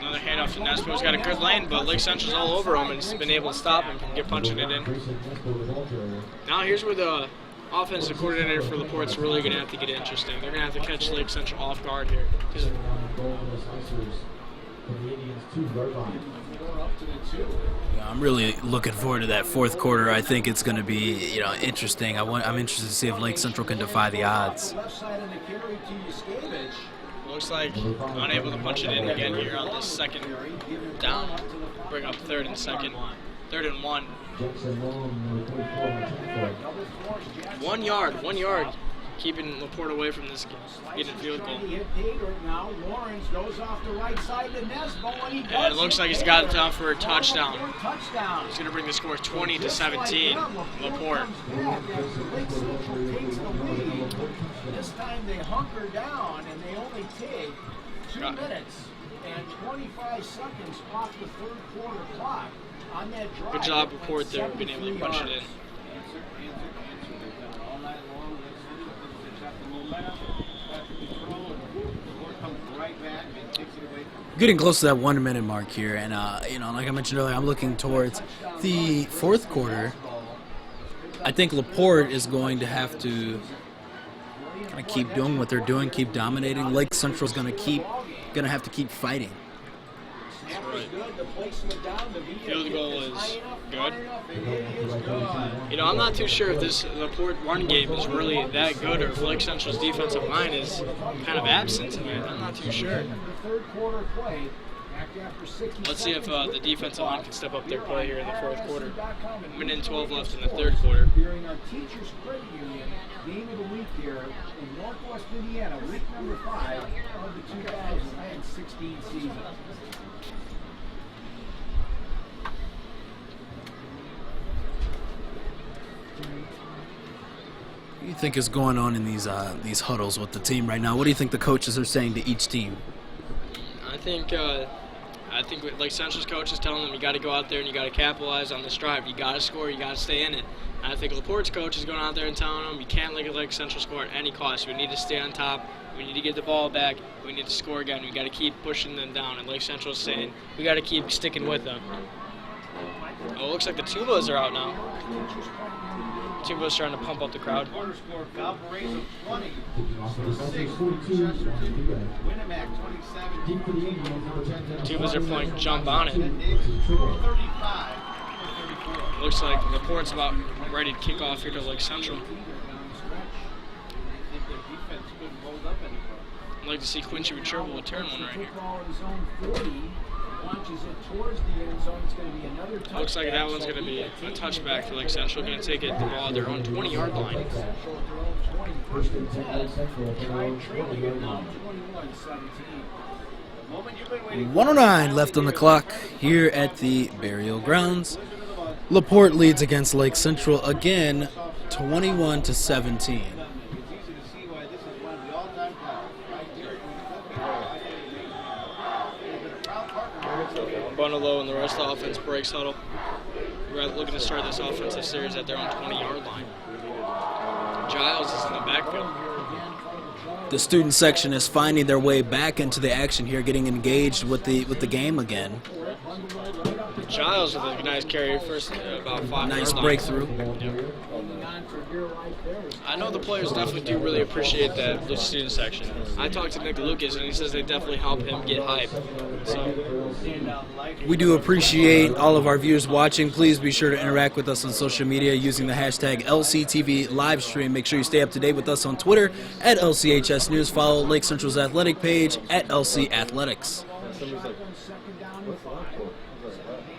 Another handoff to Nespo's got a good lane, but Lake Central's all over him and has been able to stop him from punching it in. Now here's where the offensive coordinator for Laporte's really going to have to get interesting. They're going to have to catch Lake Central off guard here.
from the Indians 2-yard line.
Yeah, I'm really looking forward to that fourth quarter. I think it's going to be, interesting. I'm interested to see if Lake Central can defy the odds.
Looks like unable to punch it in again here on this second down. Bring up third and 1.
Jackson Long, number 24, on the
1 yard. Keeping Laporte away from this getting field goal. And it looks like he's got it down for a touchdown. He's going to bring the score 20-17. Laporte.
This time they hunker down and they only take 2 minutes and 25 seconds off the third quarter clock on that drive.
Good job, Laporte there, being able to punch it in.
Getting close to that 1 minute mark here, and like I mentioned earlier, I'm looking towards the fourth quarter. I think Laporte is going to have to kind of keep doing what they're doing, keep dominating. Lake Central's going to have to keep fighting.
Field goal is good. I'm not too sure if this Laporte run game is really that good or if Lake Central's defensive line is kind of absent tonight. I'm not too sure. Let's see if the defensive line can step up their play here in the fourth quarter. A minute and 12 left in the third quarter.
During our Teachers Credit Union game of the week here in Northwest Indiana, week number 5 of the 2016 season.
What do you think is going on in these huddles with the team right now? What do you think the coaches are saying to each team?
I think Lake Central's coach is telling them you got to go out there and you got to capitalize on this drive. You got to score. You got to stay in it. And I think Laporte's coach is going out there and telling them you can't let Lake Central score at any cost. We need to stay on top. We need to get the ball back. We need to score again. We got to keep pushing them down. And Lake Central's saying we got to keep sticking with them. Oh, it looks like the Tubas are out now. Tuba's trying to pump up the crowd. Tubas are playing jump on it. Looks like Laporte's about ready to kick off here to Lake Central. I'd like to see Quincy Retrieval return one right here. Looks like that one's going to be a touchback for Lake Central. Going to take it the ball at their own 20-yard line.
1:09 left on the clock here at the Burial Grounds. Laporte leads against Lake Central again, 21-17.
Bundle low and the rest of the offense breaks huddle. We're looking to start this offensive series at their own 20-yard line. Giles is in the backfield.
The student section is finding their way back into the action here, getting engaged with the game again.
Giles with a nice carry first, about 5
Nice
yard
breakthrough.
Yep. I know the players definitely do really appreciate that, the student section. I talked to Nick Lucas, and he says they definitely help him get hype. So
we do appreciate all of our viewers watching. Please be sure to interact with us on social media using the hashtag LCTV livestream. Make sure you stay up to date with us on Twitter at LCHS News. Follow Lake Central's athletic page at LC Athletics.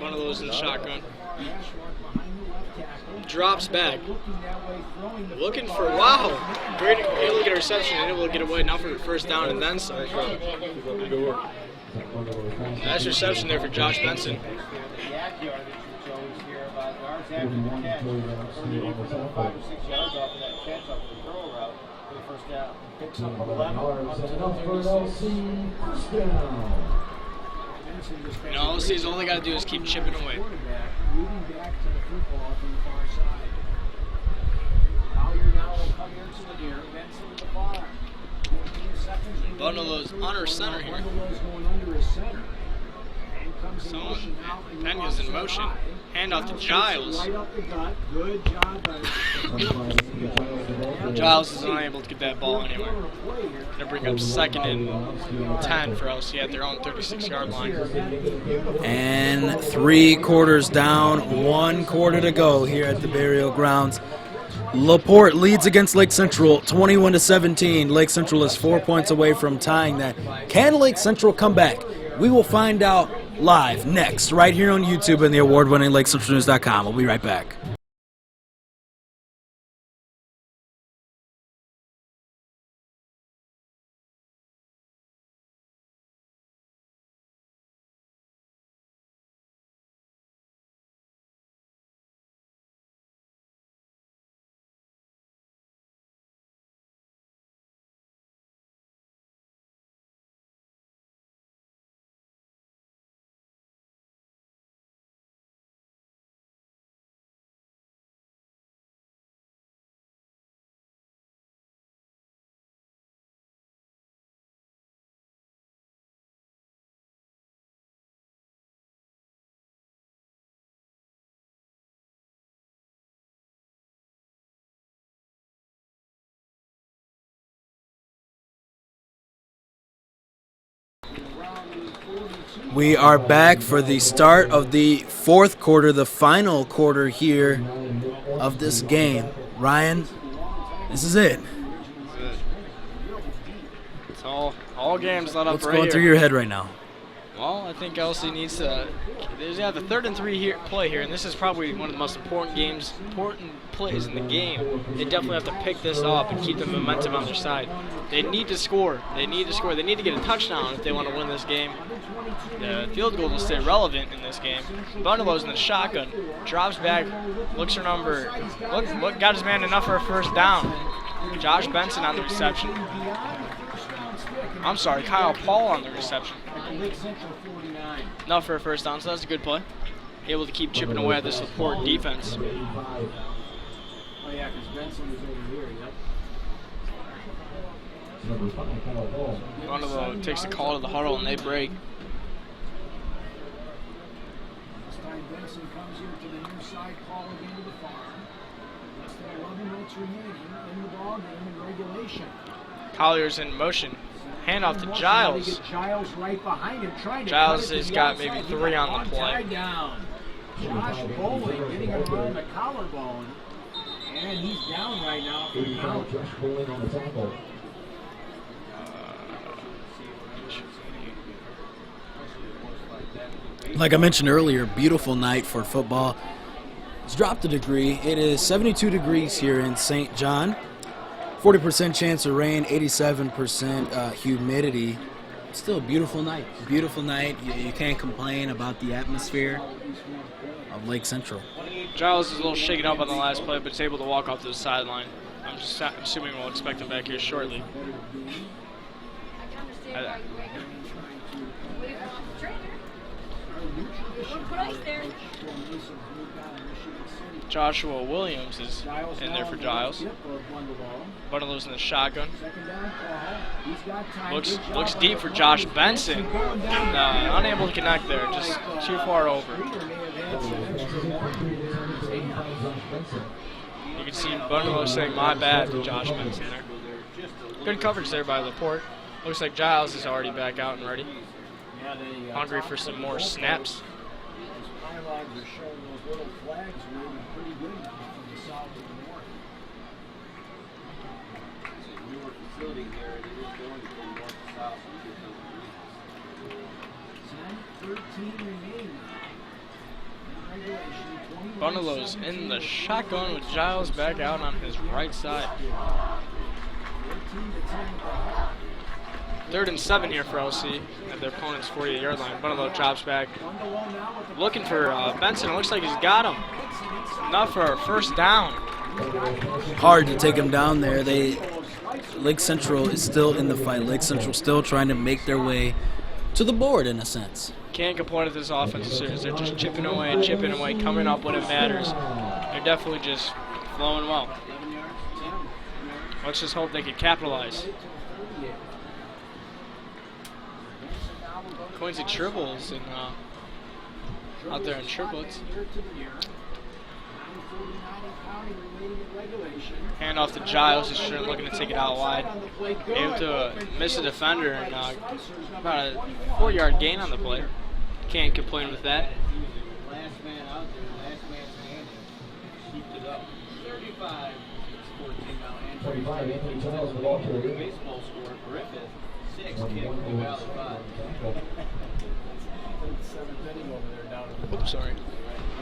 one of those in the shotgun. Drops back. Looking for, wow, great, able to get a reception and able to get away now for first down and then some. Nice reception there for Josh Benson. You know, all they got to do is keep chipping away. Bundle those under center here. So, Pena's in motion. Handoff to Giles.
Right up the gut. Good job by
Giles is unable to get that ball anywhere. Gonna bring up 2nd and 10 for LC at their own 36-yard line.
And 3 quarters down, 1 quarter to go here at the Burial Grounds. Laporte leads against Lake Central 21-17. Lake Central is 4 points away from tying that. Can Lake Central come back? We will find out live next, right here on YouTube and the award-winning LakeCentralNews.com. We'll be right back. We are back for the start of the 4th quarter, the final quarter here of this game. Ryan, this is it.
It's all games let up
What's
right
going
here.
through your head right now?
Well, I think LC needs to. They have a 3rd and 3 play here, and this is probably one of the most important plays in the game. They definitely have to pick this up and keep the momentum on their side. They need to score. They need to score. They need to get a touchdown if they want to win this game. The field goal will stay relevant in this game. Bundelow's in the shotgun, drops back, looks for number. Look, got his man enough for a 1st down. Josh Benson on the reception. I'm sorry, Kyle Paul on the reception. Enough for a 1st down, so that's a good play. Able to keep chipping away at this Laporte defense.
Oh yeah, because Benson was over here, yep.
Bundelo takes the call to the huddle and they break.
This time Benson comes here to the near side, call again to the farm. Less than 11 minutes remaining in the ball game in regulation.
Collier's in motion. Handoff to Giles.
Giles right behind him, trying to
Giles has got maybe 3 on the play.
Down. Josh Bowling getting him around the collarbone, and he's down right now for the count.
Like I mentioned earlier, beautiful night for football. It's dropped a degree. It is 72 degrees here in St. John. 40% chance of rain, 87% humidity. Still a beautiful night. Beautiful night. You can't complain about the atmosphere of Lake Central.
Giles is a little shaken up on the last play, but is able to walk off to the sideline. I'm just assuming we'll expect him back here shortly. Joshua Williams is in there for Giles. Bundelo's in the shotgun. Looks deep for Josh Benson. Unable to connect there, just too far over. You can see Bundelo saying "my bad" to Josh Benson there. Good coverage there by Laporte. Looks like Giles is already back out and ready. Hungry for some more snaps. Bundelo's in the shotgun with Giles back out on his right side. 3rd and 7 here for LC at their opponent's 48-yard line. Bundelo drops back. Looking for Benson. It looks like he's got him. Enough for a 1st down.
Hard to take him down there. Lake Central is still in the fight. Lake Central still trying to make their way to the board in a sense.
Can't complain at this offensive series. They're just chipping away, coming up when it matters. They're definitely just flowing well. Let's just hope they can capitalize. Quincy Tribbles in out there in triplets. Hand off to Giles, who's looking to take it out wide. Able to miss a defender and about a 4-yard gain on the play. Can't complain with that.
Last man out there, last man standing. Keeped it up. 35. 14 now.
35, Anthony Giles, the ball carrier.
Baseball score. Griffith. 6. Kick. New Valley 5. Seventh inning over there down in the
Oops, sorry.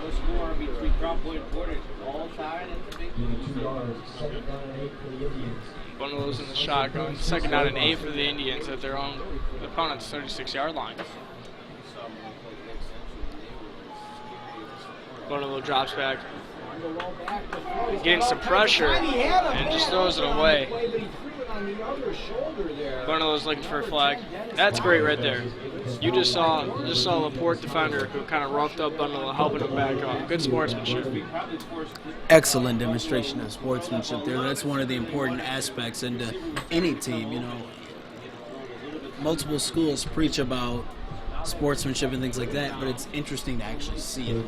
no score between Crawford and Portage. All tied at the big
2 yards, second down and 8 for the Indians.
Bundles in the shotgun. Second down and 8 for the Indians at their own opponent's 36-yard line. Bundle drops back. Getting some pressure and just throws it away. Bundle is looking for a flag. That's great right there. You just saw Laporte defender who kind of roughed up Bundle, helping him back up. Good sportsmanship.
Excellent demonstration of sportsmanship there. That's one of the important aspects into any team. You know, multiple schools preach about sportsmanship and things like that, but it's interesting to actually see it.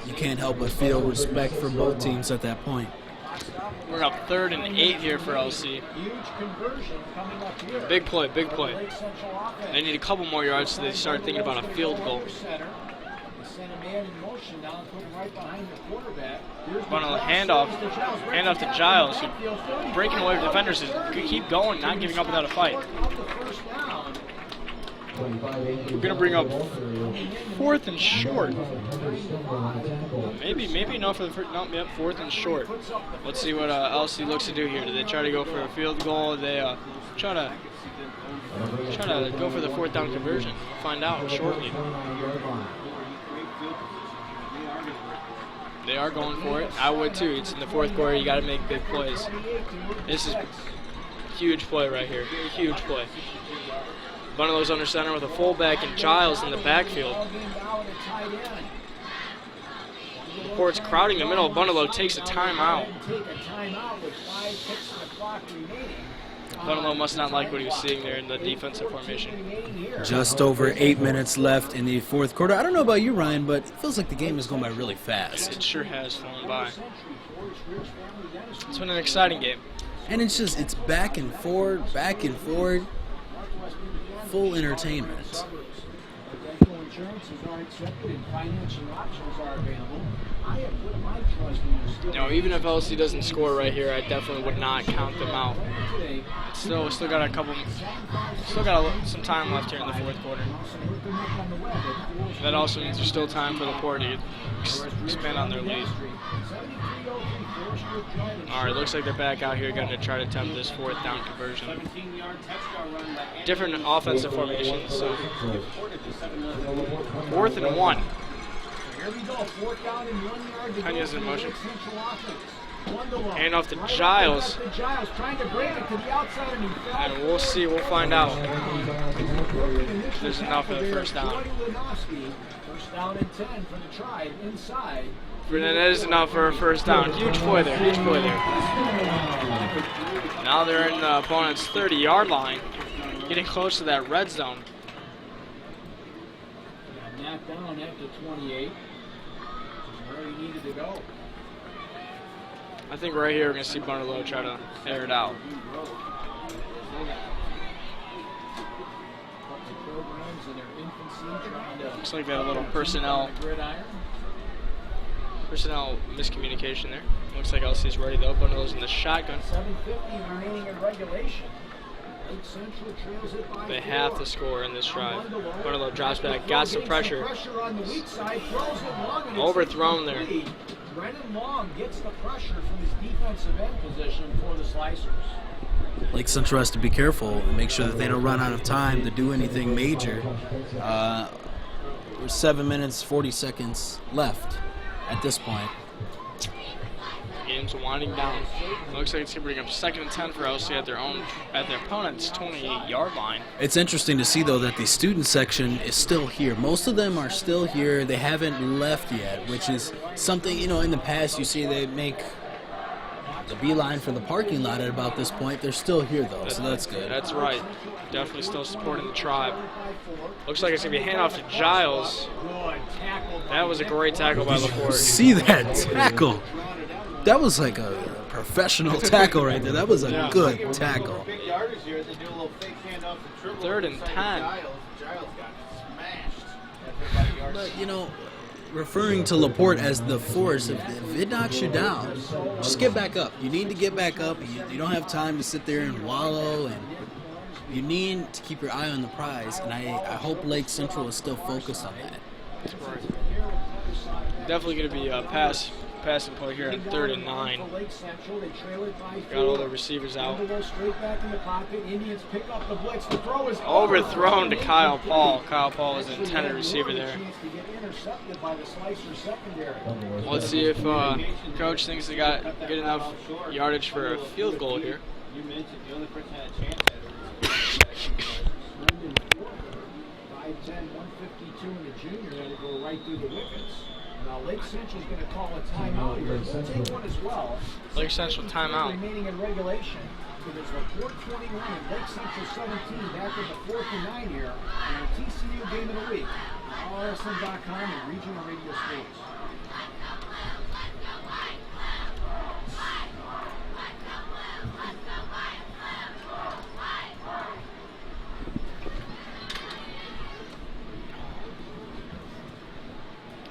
You can't help but feel respect for both teams at that point.
We're up 3rd and 8 here for LC. Big play, big play. They need a couple more yards so they start thinking about a field goal. Bundle handoff to Giles, who breaking away with defenders. Keep going, not giving up without a fight. We're gonna bring up 4th and short. Maybe enough for the first. No, yep, 4th and short. Let's see what LC looks to do here. Do they try to go for a field goal? They try to go for the 4th down conversion. Find out shortly. They are going for it. I would too. It's in the 4th quarter. You got to make big plays. This is a huge play right here. Huge play. Bundle's under center with a fullback and Giles in the backfield. Laporte's crowding the middle. Bundalo takes a timeout. Bundalo must not like what he was seeing there in the defensive formation.
Just over 8 minutes left in the 4th quarter. I don't know about you, Ryan, but it feels like the game is going by really fast.
It sure has flown by. It's been an exciting game.
And it's back and forth, full entertainment.
You know, even if LC doesn't score right here, I definitely would not count them out. Still got some time left here in the 4th quarter. That also means there's still time for Laporte to expand on their lead. All right, looks like they're back out here going to try to attempt this 4th down conversion. Different offensive formations. So 4th and 1. Penya's in motion. Hand off to Giles. And we'll see. We'll find out if there's enough for the 1st down. That is enough for a 1st down. Huge play there. Huge play there. Now they're in the opponent's 30-yard line, getting close to that red zone.
Knocked down after 28. Where he needed to go.
I think right here we're going to see Bundalo try to air it out. Looks like they had a little personnel miscommunication there. Looks like LC's ready though. Bundalo's in the shotgun.
7:50 remaining in regulation.
They have to score in this drive. Bundalo drops back, got some pressure. Overthrown there.
Brennan Long gets the pressure from his defensive end position for the Slicers.
Lake Central has to be careful and make sure that they don't run out of time to do anything major. There's 7 minutes, 40 seconds left at this point.
Game's winding down. Looks like it's going to bring up 2nd and 10 for LC at their opponent's 28-yard line.
It's interesting to see, though, that the student section is still here. Most of them are still here. They haven't left yet, which is something, you know, in the past you see they make the beeline for the parking lot at about this point. They're still here, though, so that's good.
That's right. Definitely still supporting the tribe. Looks like it's going to be a handoff to Giles. That was a great tackle by Laporte.
See that tackle? That was like a professional tackle right there. That was a good tackle.
3rd and 10.
But, you know, referring to Laporte as the force, if it knocks you down, just get back up. You need to get back up. You don't have time to sit there and wallow, and you need to keep your eye on the prize, and I hope Lake Central is still focused on that.
Definitely going to be a passing play here at 3rd and 9. Got all the receivers out. Overthrown to Kyle Paul. Kyle Paul is the intended receiver there. Let's see if Coach thinks they got good enough yardage for a field goal here.
You mentioned the only person that had a chance at it.
5'10", 152 in the junior, that'll go right through the wickets. Now Lake Central's going to call a timeout here. We'll take one as well.
Lake Central timeout.
Remaining in regulation. There's Laporte 21 and Lake Central 17 back in the 4th and 9 here in the TCU game of the week. RSN.com and regional radio sports.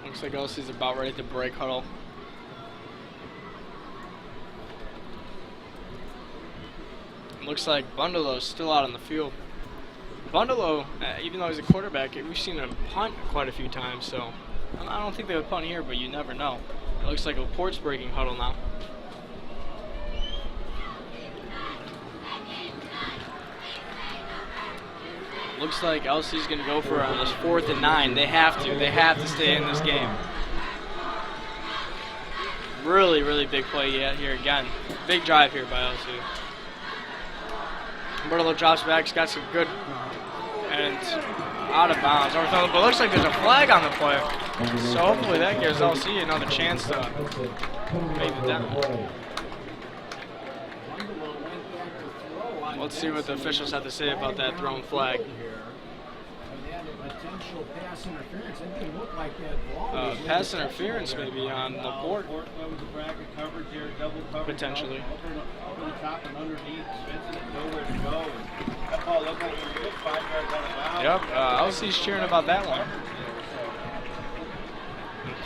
Looks like LC's about ready to break huddle. Looks like Bundelo's still out on the field. Bundelo, even though he's a quarterback, we've seen him punt quite a few times, so I don't think they would punt here, but you never know. It looks like Laporte's breaking huddle now. Looks like LC's going to go for on this 4th and 9. They have to stay in this game. Really, really big play here again. Big drive here by LC. Bundelo drops back. He's got some good and out of bounds. Overthrown, but it looks like there's a flag on the play. So hopefully that gives LC another chance to make it down. Let's see what the officials have to say about that thrown flag. Pass interference maybe on Laporte. Potentially. Yep, LC's cheering about that one.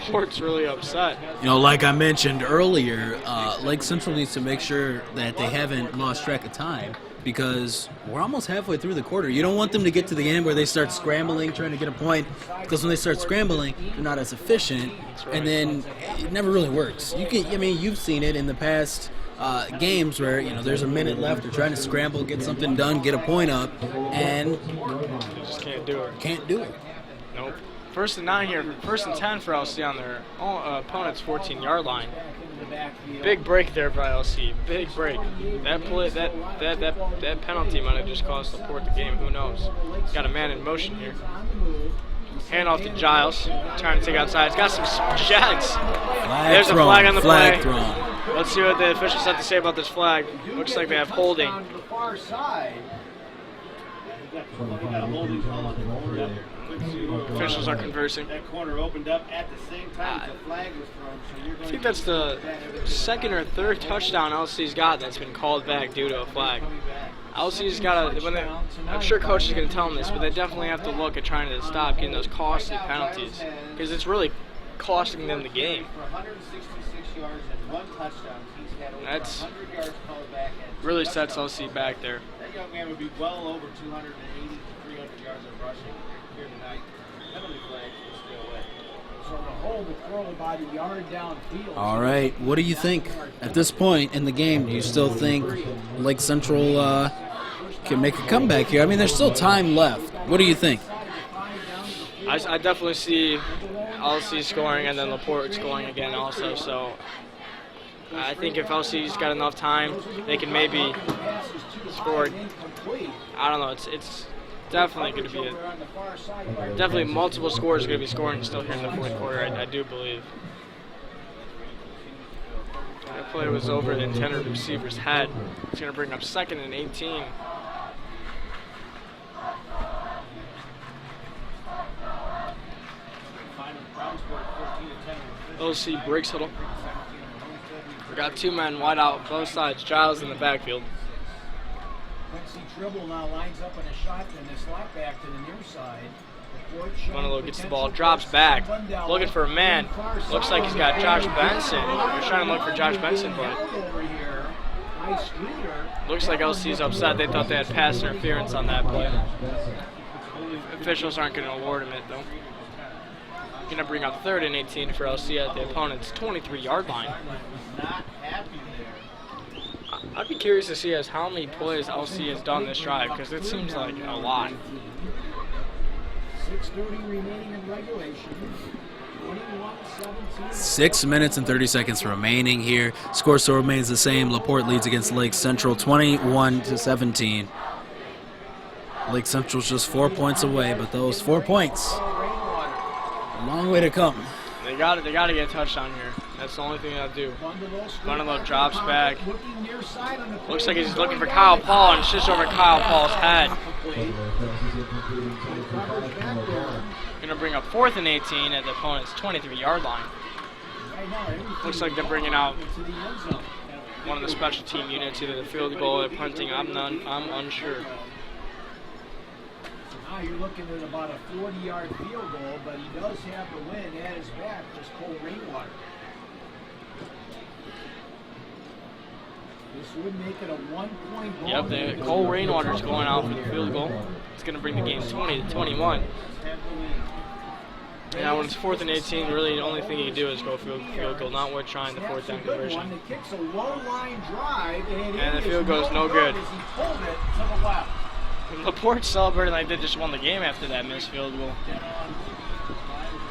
Laporte's really upset.
You know, like I mentioned earlier, Lake Central needs to make sure that they haven't lost track of time, because we're almost halfway through the quarter. You don't want them to get to the end where they start scrambling, trying to get a point, because when they start scrambling, they're not as efficient, and then it never really works. You've seen it in the past games where, you know, there's a minute left, they're trying to scramble, get something done, get a point up, and
they just can't do it.
Can't do it.
Nope. 1st and 9 here, 1st and 10 for LC on their opponent's 14-yard line. Big break there by LC. Big break. That play, that penalty might have just cost Laporte the game. Who knows? Got a man in motion here. Hand off to Giles. Trying to take outside. It's got some jets. There's a flag on the play. Let's see what the officials have to say about this flag. Looks like they have holding. Officials are conversing.
That corner opened up at the same time the flag was thrown. So you're going
I think that's the 2nd or 3rd touchdown LC's got that's been called back due to a flag. LC's got to, I'm sure coach is going to tell them this, but they definitely have to look at trying to stop getting those costly penalties, because it's really costing them the game. That's really sets LC back there.
That young man would be well over 280 to 300 yards of rushing here tonight. Penalty flags will stay away.
So to hold the throw about a yard downfield.
All right, what do you think at this point in the game? Do you still think Lake Central can make a comeback here? I mean, there's still time left. What do you think?
I definitely see LC scoring and then Laporte scoring again also. So I think if LC's got enough time, they can maybe score. I don't know. It's definitely going to be definitely multiple scores going to be scoring still here in the 4th quarter. I do believe. play was over the intended receiver's head. It's going to bring up 2nd and 18. LC breaks huddle. We got 2 men wide out both sides. Giles in the backfield.
Quincy Tribble now lines up in a shotgun. They slot back to the near side.
Manolo gets the ball, drops back, looking for a man. Looks like he's got Josh Benson. They're trying to look for Josh Benson, but looks like LC's upset. They thought they had pass interference on that play. Officials aren't going to award him it, though. Going to bring up 3rd and 18 for LC at the opponent's 23-yard line. I'd be curious to see as how many plays LC has done this drive, because it seems like a lot.
6:30 remaining in regulation. 21-17.
6 minutes and 30 seconds remaining here. Score still remains the same. Laporte leads against Lake Central 21-17. Lake Central's just 4 points away, but those 4 points, a long way to come.
They got to get a touchdown here. That's the only thing they'll do. Bundalo drops back. Looks like he's looking for Kyle Paul, and it's just over Kyle Paul's head. Going to bring up 4th and 18 at the opponent's 23-yard line. Looks like they're bringing out one of the special team units, either the field goal or punting. I'm unsure.
Now you're looking at about a 40-yard field goal, but he does have the win at his back, just Cole Rainwater. This would make it a 1-point ball.
Yep, Cole Rainwater's going out for the field goal. It's going to bring the game 20-21. Now when it's 4th and 18, really the only thing you can do is go field goal, not worth trying the 4th down conversion. And the field goal is no good. Laporte celebrated like they just won the game after that missed field goal.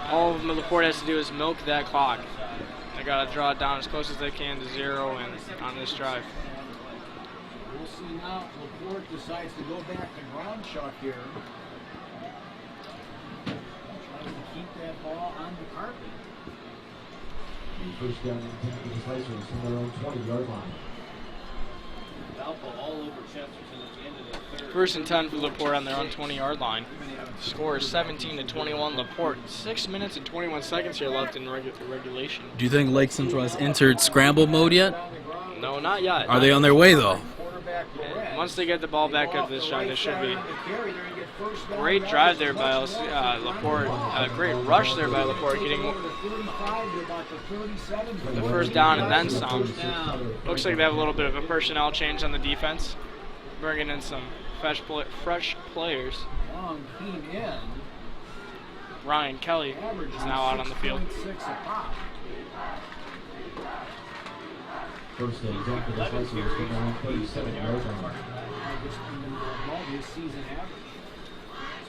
All Laporte has to do is milk that clock. They got to draw it down as close as they can to 0 and on this drive.
We'll see now if Laporte decides to go back to ground chuck here. Trying to keep that ball on the carpet.
First down and 10 for the Slicers from their own 20-yard line.
All over Chesterton at the end of the third.
1st and 10 for Laporte on their own 20-yard line. Score is 17-21 Laporte. 6 minutes and 21 seconds here left in regulation.
Do you think Lake Central has entered scramble mode yet?
No, not yet.
Are they on their way, though?
And once they get the ball back up this drive, they should be. Great drive there by Laporte. Great rush there by Laporte, getting the first down and then some. Looks like they have a little bit of a personnel change on the defense, bringing in some fresh players. Ryan Kelly is now out on the field.
First and 10 for the Slicers from their own 37-yard line.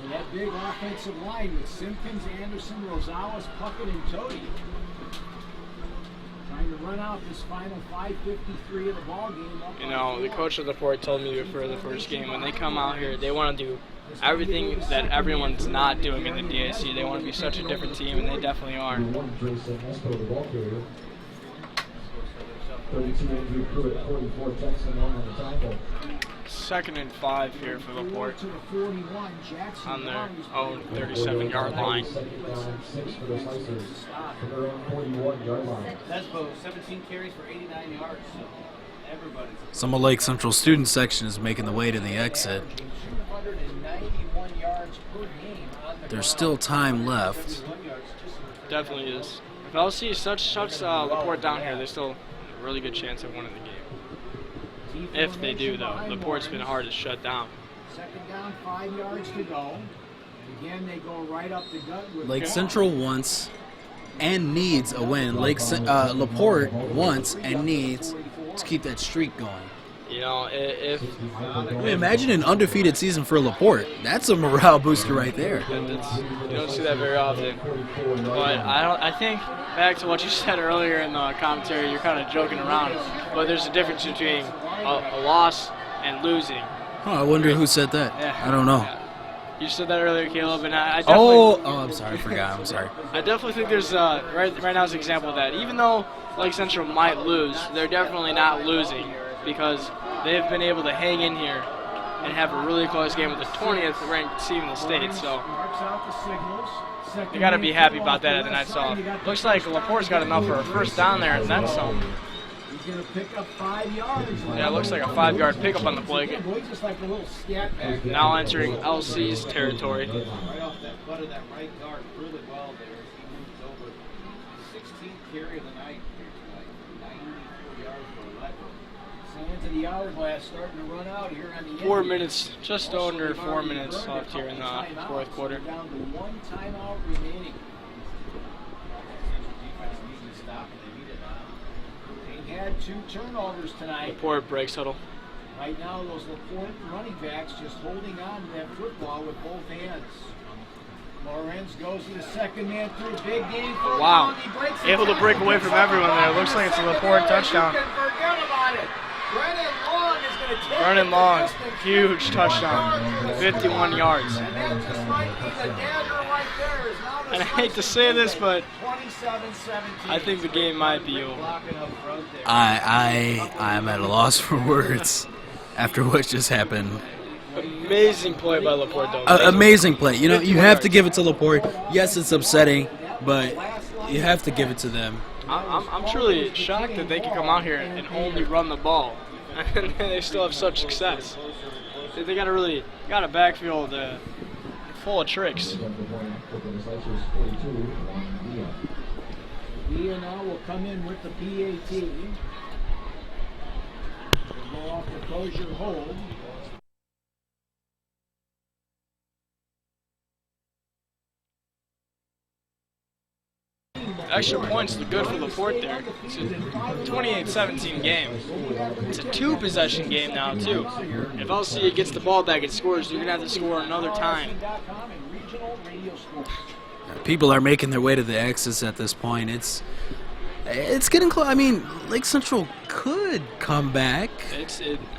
So that big offensive line with Simpkins, Anderson, Rosales, Puckett, and Tody trying to run out this final 5:53 of the ball game.
You know, the coach of Laporte told me before the first game, when they come out here, they want to do everything that everyone's not doing in the DAC. They want to be such a different team, and they definitely are.
32 Andrew Pruitt, 44 Jackson Long on the tackle.
2nd and 5 here for Laporte on their own 37-yard line.
Second down, 6 for the Slicers from their own 41-yard line.
That's both 17 carries for 89 yards. So everybody's.
Some of Lake Central student section is making the way to the exit.
291 yards per game on the
There's still time left.
Definitely is. If LC shuts Laporte down here, they still have a really good chance of winning the game. If they do, though. Laporte's been hard to shut down.
2nd down, 5 yards to go. Again, they go right up the gut with
Lake Central wants and needs a win. Laporte wants and needs to keep that streak going.
You know, if
Imagine an undefeated season for Laporte. That's a morale booster right there.
you don't see that very often. But I think back to what you said earlier in the commentary, you're kind of joking around. But there's a difference between a loss and losing.
Oh, I wonder who said that.
Yeah.
I don't know.
Yeah. You said that earlier, Caleb, and I definitely.
Oh, I'm sorry. I forgot. I'm sorry.
I definitely think there's right now is an example of that. Even though Lake Central might lose, they're definitely not losing because they've been able to hang in here and have a really close game with the 20th ranked team in the state. So they got to be happy about that at the night's off. Looks like Laporte's got enough for a first down there, and then some.
He's going to pick up 5 yards.
Yeah, it looks like a 5-yard pickup on the play.
Just like a little scat back there.
Now entering LC's territory.
Right off that butt of that right guard really well there. He moves over. 16th carry of the night here tonight. 94 yards for 11.
So into the hourglass, starting to run out here on the
4
end.
minutes, just under 4 minutes left here in the fourth quarter.
Down to 1 timeout remaining.
Defense needs to stop and they need it now.
They had 2 turnovers tonight.
Laporte breaks huddle.
Right now, those Laporte running backs just holding on to that football with both hands. Lorenz goes to the second man through. Big game for
Wow.
Long. He breaks it
Able to
down.
break away from everyone there. Looks like it's a Laporte touchdown.
You can forget about it. Brennan Long is going to take
Brennan
it
Long,
the distance.
huge touchdown, 51 yards.
And that just might be the dagger right there. Is now the
And I hate to say this, but
27-17.
I think the game might be over.
Blocking up front there.
I'm at a loss for words after what just happened.
Amazing play by Laporte, though.
Amazing play. You know, you have to give it to Laporte. Yes, it's upsetting, but you have to give it to them.
I'm truly shocked that they can come out here and only run the ball, and they still have such success. They got a backfield full of tricks.
Villa now will come in with the PAT. We'll go off the Crozier hold.
Extra points look good for Laporte there. It's a 28-17 game. It's a 2-possession game now, too. If LC gets the ball back and scores, you're going to have to score another time.
People are making their way to the X's at this point. It's getting close. I mean, Lake Central could come back.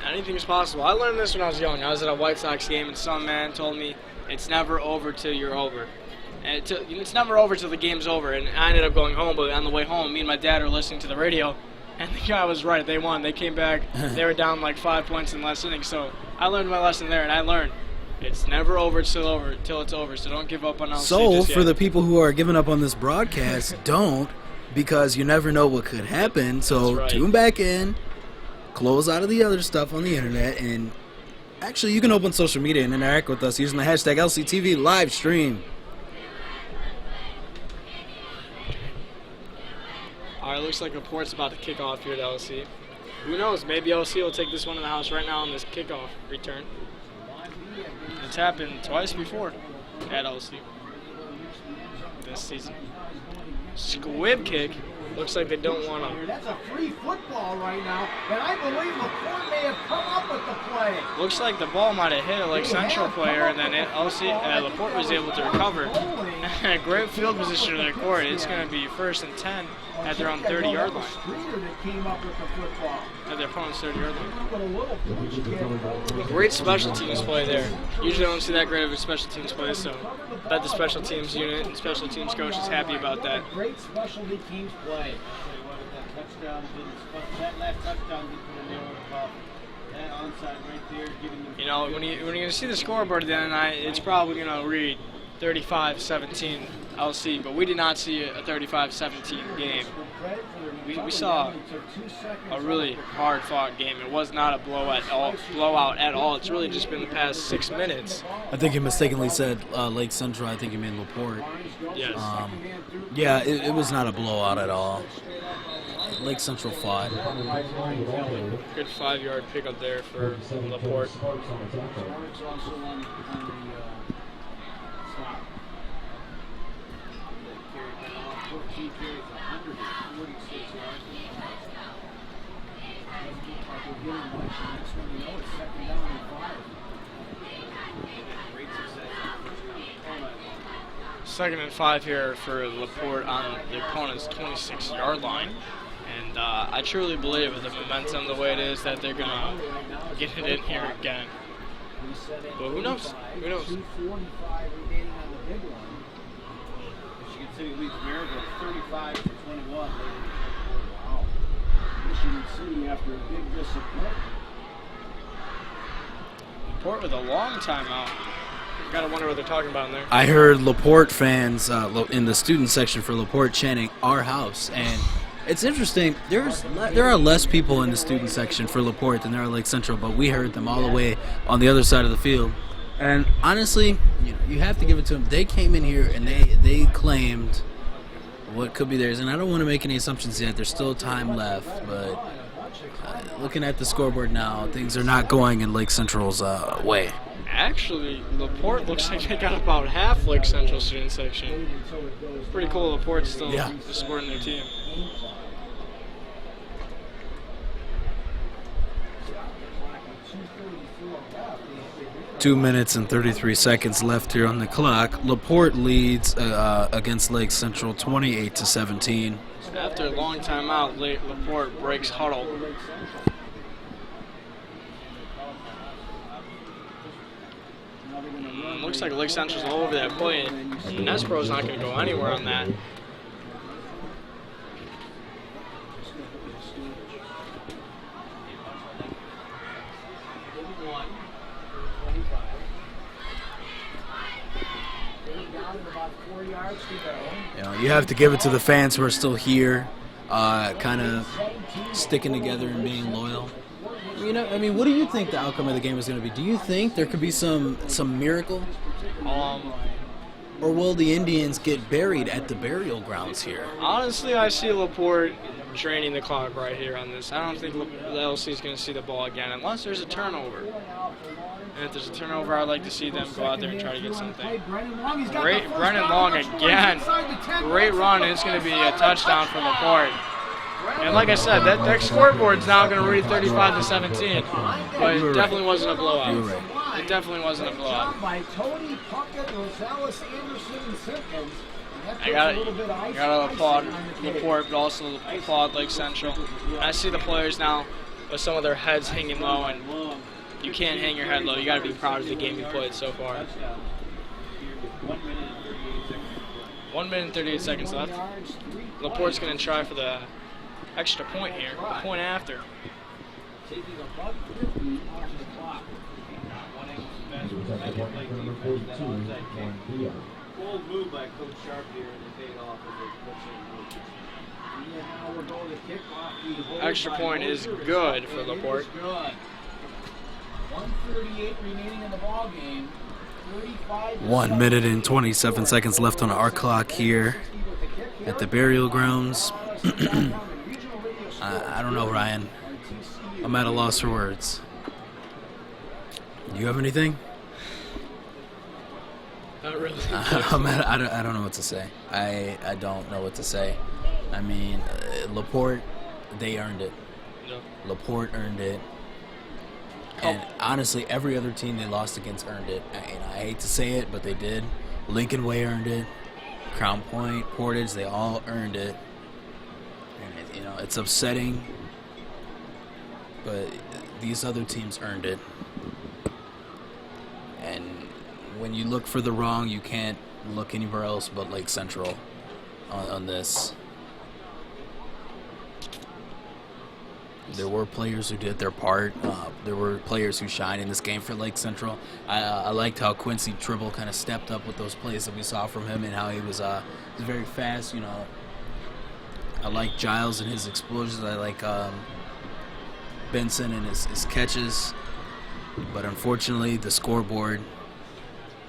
Anything is possible. I learned this when I was young. I was at a White Sox game, and some man told me, it's never over till you're over. And it's never over till the game's over. And I ended up going home, but on the way home, me and my dad were listening to the radio, and the guy was right. They won. They came back. They were down like 5 points in the last inning. So I learned my lesson there, and I learned it's never over till it's over. So don't give up on LC
So
just
for
yet.
the people who are giving up on this broadcast, don't, because you never know what could happen. So
That's right.
tune back in, close out of the other stuff on the internet, and actually you can open social media and interact with us using the hashtag LCTV live stream.
All right, looks like Laporte's about to kick off here at LC. Who knows? Maybe LC will take this one in the house right now on this kickoff return. It's happened twice before at LC this season. Squib kick. Looks like they don't want to.
That's a free football right now, and I believe Laporte may have come up with the play.
Looks like the ball might have hit a Lake Central player, and then Laporte was able to recover. Great field position in the court. It's going to be 1st and 10 at their own 30-yard line.
Streeter that came up with the football.
At their opponent's 30-yard line.
But a little push kick.
Great special teams play there. Usually I don't see that great of a special teams play, so I bet the special teams unit and special teams coach is happy about that.
Great specialty teams play.
That last touchdown he put in there was about that onside right there, giving them.
You know, when you're going to see the scoreboard at the end of the night, it's probably going to read 35-17 LC, but we did not see a 35-17 game. We saw a really hard-fought game. It was not a blowout at all. It's really just been the past 6 minutes.
I think you mistakenly said Lake Central. I think you meant Laporte.
Yes.
Yeah, it was not a blowout at all. Lake Central fought.
Good 5-yard pickup there for Laporte. Second and 5 here for Laporte on the opponent's 26-yard line. And I truly believe with the momentum the way it is that they're going to get it in here again. But who knows? Who knows?
2:45 remaining on the big one.
Michigan City leads Maryville 35-21.
Wow. Michigan City after a big disappointment.
Laporte with a long timeout. Gotta wonder what they're talking about in there.
I heard Laporte fans in the student section for Laporte chanting "Our house," and it's interesting. There are less people in the student section for Laporte than there are Lake Central, but we heard them all the way on the other side of the field. And honestly, you have to give it to them. They came in here and they claimed what could be theirs. And I don't want to make any assumptions yet. There's still time left, but looking at the scoreboard now, things are not going in Lake Central's way.
Actually, Laporte looks like they got about half Lake Central student section. Pretty cool. Laporte's still supporting their team.
2 minutes and 33 seconds left here on the clock. Laporte leads against Lake Central 28-17.
After a long time out, Laporte breaks huddle. Looks like Lake Central's all over that play. Nesbro's not going to go anywhere on that.
You have to give it to the fans who are still here, kind of sticking together and being loyal. What do you think the outcome of the game is going to be? Do you think there could be some miracle? Or will the Indians get buried at the burial grounds here?
Honestly, I see Laporte draining the clock right here on this. I don't think the LC is going to see the ball again unless there's a turnover. And if there's a turnover, I'd like to see them go out there and try to get something. Great, Brennan Long again. Great run, and it's going to be a touchdown for Laporte. And like I said, that scoreboard's now going to read 35-17, but it definitely wasn't a blowout. It definitely wasn't a blowout. I gotta applaud Laporte, but also applaud Lake Central. I see the players now with some of their heads hanging low, and you can't hang your head low. You gotta be proud of the game you played so far. 1 minute and 38 seconds left. Laporte's gonna try for the extra point here, the point after.
Bold move by Coach Sharp here, and it paid off with the
Extra point is good for Laporte.
1:38 remaining in the ball game.
1 minute and 27 seconds left on our clock here at the burial grounds. I don't know, Ryan. I'm at a loss for words. Do you have anything?
Not really.
I don't know what to say. I don't know what to say. I mean, Laporte, they earned it.
No.
Laporte earned it. And honestly, every other team they lost against earned it. I hate to say it, but they did. Lincoln Way earned it. Crown Point, Portage, they all earned it. And it's upsetting, but these other teams earned it. And when you look for the wrong, you can't look anywhere else but Lake Central on this. There were players who did their part. There were players who shined in this game for Lake Central. I liked how Quincy Tribble kind of stepped up with those plays that we saw from him, and how he was very fast. I like Giles and his explosions. I like Benson and his catches. But unfortunately, the scoreboard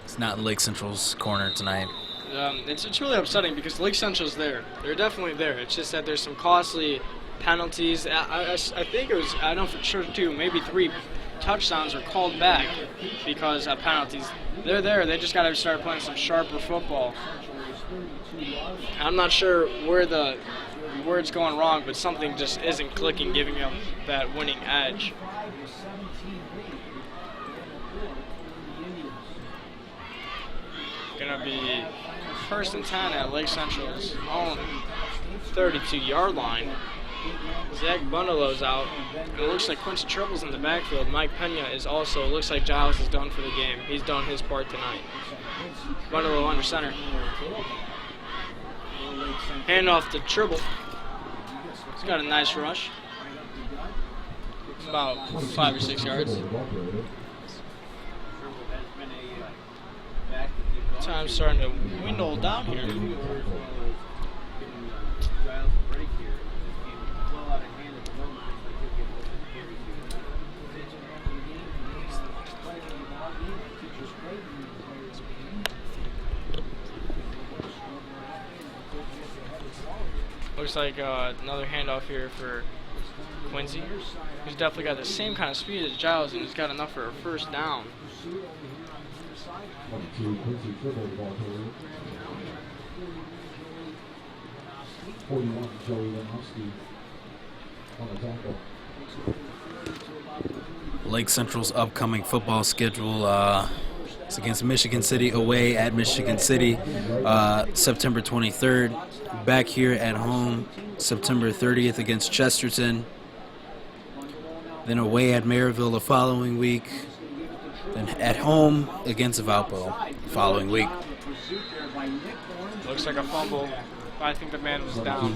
is not in Lake Central's corner tonight.
It's really upsetting because Lake Central's there. They're definitely there. It's just that there's some costly penalties. I think it was, I know for sure too, maybe 3 touchdowns were called back because of penalties. They're there. They just got to start playing some sharper football. I'm not sure where it's going wrong, but something just isn't clicking, giving them that winning edge. Gonna be 1st and 10 at Lake Central's own 32-yard line. Zach Bundelow's out. And it looks like Quincy Tribbles in the backfield. Mike Pena is also, looks like Giles is done for the game. He's done his part tonight. Bundelow under center. Hand off to Tribble. He's got a nice rush. About 5 or 6 yards. Time's starting to dwindle down here. Looks like another handoff here for Quincy, who's definitely got the same kind of speed as Giles, and he's got enough for a first down.
Quincy Tribble, the ball carrier. 41, Joey Lenowski on the tackle.
Lake Central's upcoming football schedule is against Michigan City, away at Michigan City, September 23rd. Back here at home, September 30th against Chesterton. Then away at Maryville the following week. Then at home against Valpo the following week.
Looks like a fumble. I think the man was down.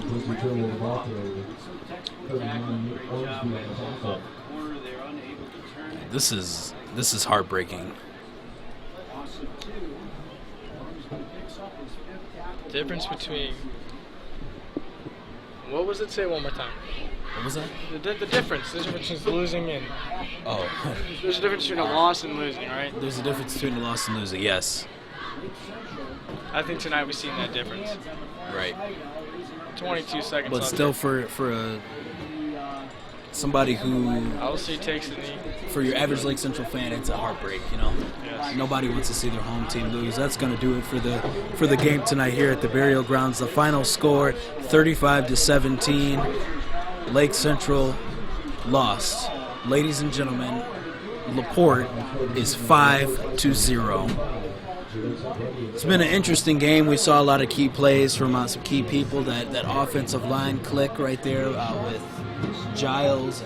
This is heartbreaking.
Difference between, what was it? Say it one more time.
What was that?
The difference. There's a difference between losing and.
Oh.
There's a difference between a loss and losing, right?
There's a difference between a loss and losing, yes.
I think tonight we've seen that difference.
Right.
22 seconds.
But
left.
still, for somebody who,
LC takes the knee.
for your average Lake Central fan, it's a heartbreak. You know,
Yes.
nobody wants to see their home team lose. That's going to do it for the game tonight here at the Burial Grounds. The final score: 35-17. Lake Central lost. Ladies and gentlemen, Laporte is 5-0. It's been an interesting game. We saw a lot of key plays from some key people. That offensive line click right there with Giles,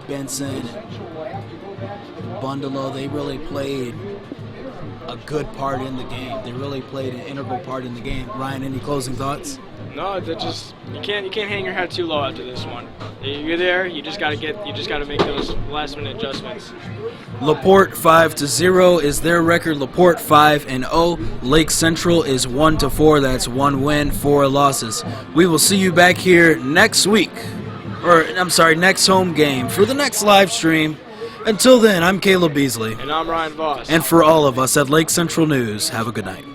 Benson, Bundelow. They really played a good part in the game. They really played an integral part in the game. Ryan, any closing thoughts?
No, that just you can't hang your head too low after this one. You're there. You just gotta make those last minute adjustments.
Laporte 5-0 is their record. Laporte 5-0. Lake Central is 1-4. That's 1 win, 4 losses. We will see you back here next week, next home game for the next live stream. Until then, I'm Caleb Beasley.
And I'm Ryan Voss.
And for all of us at Lake Central News, have a good night.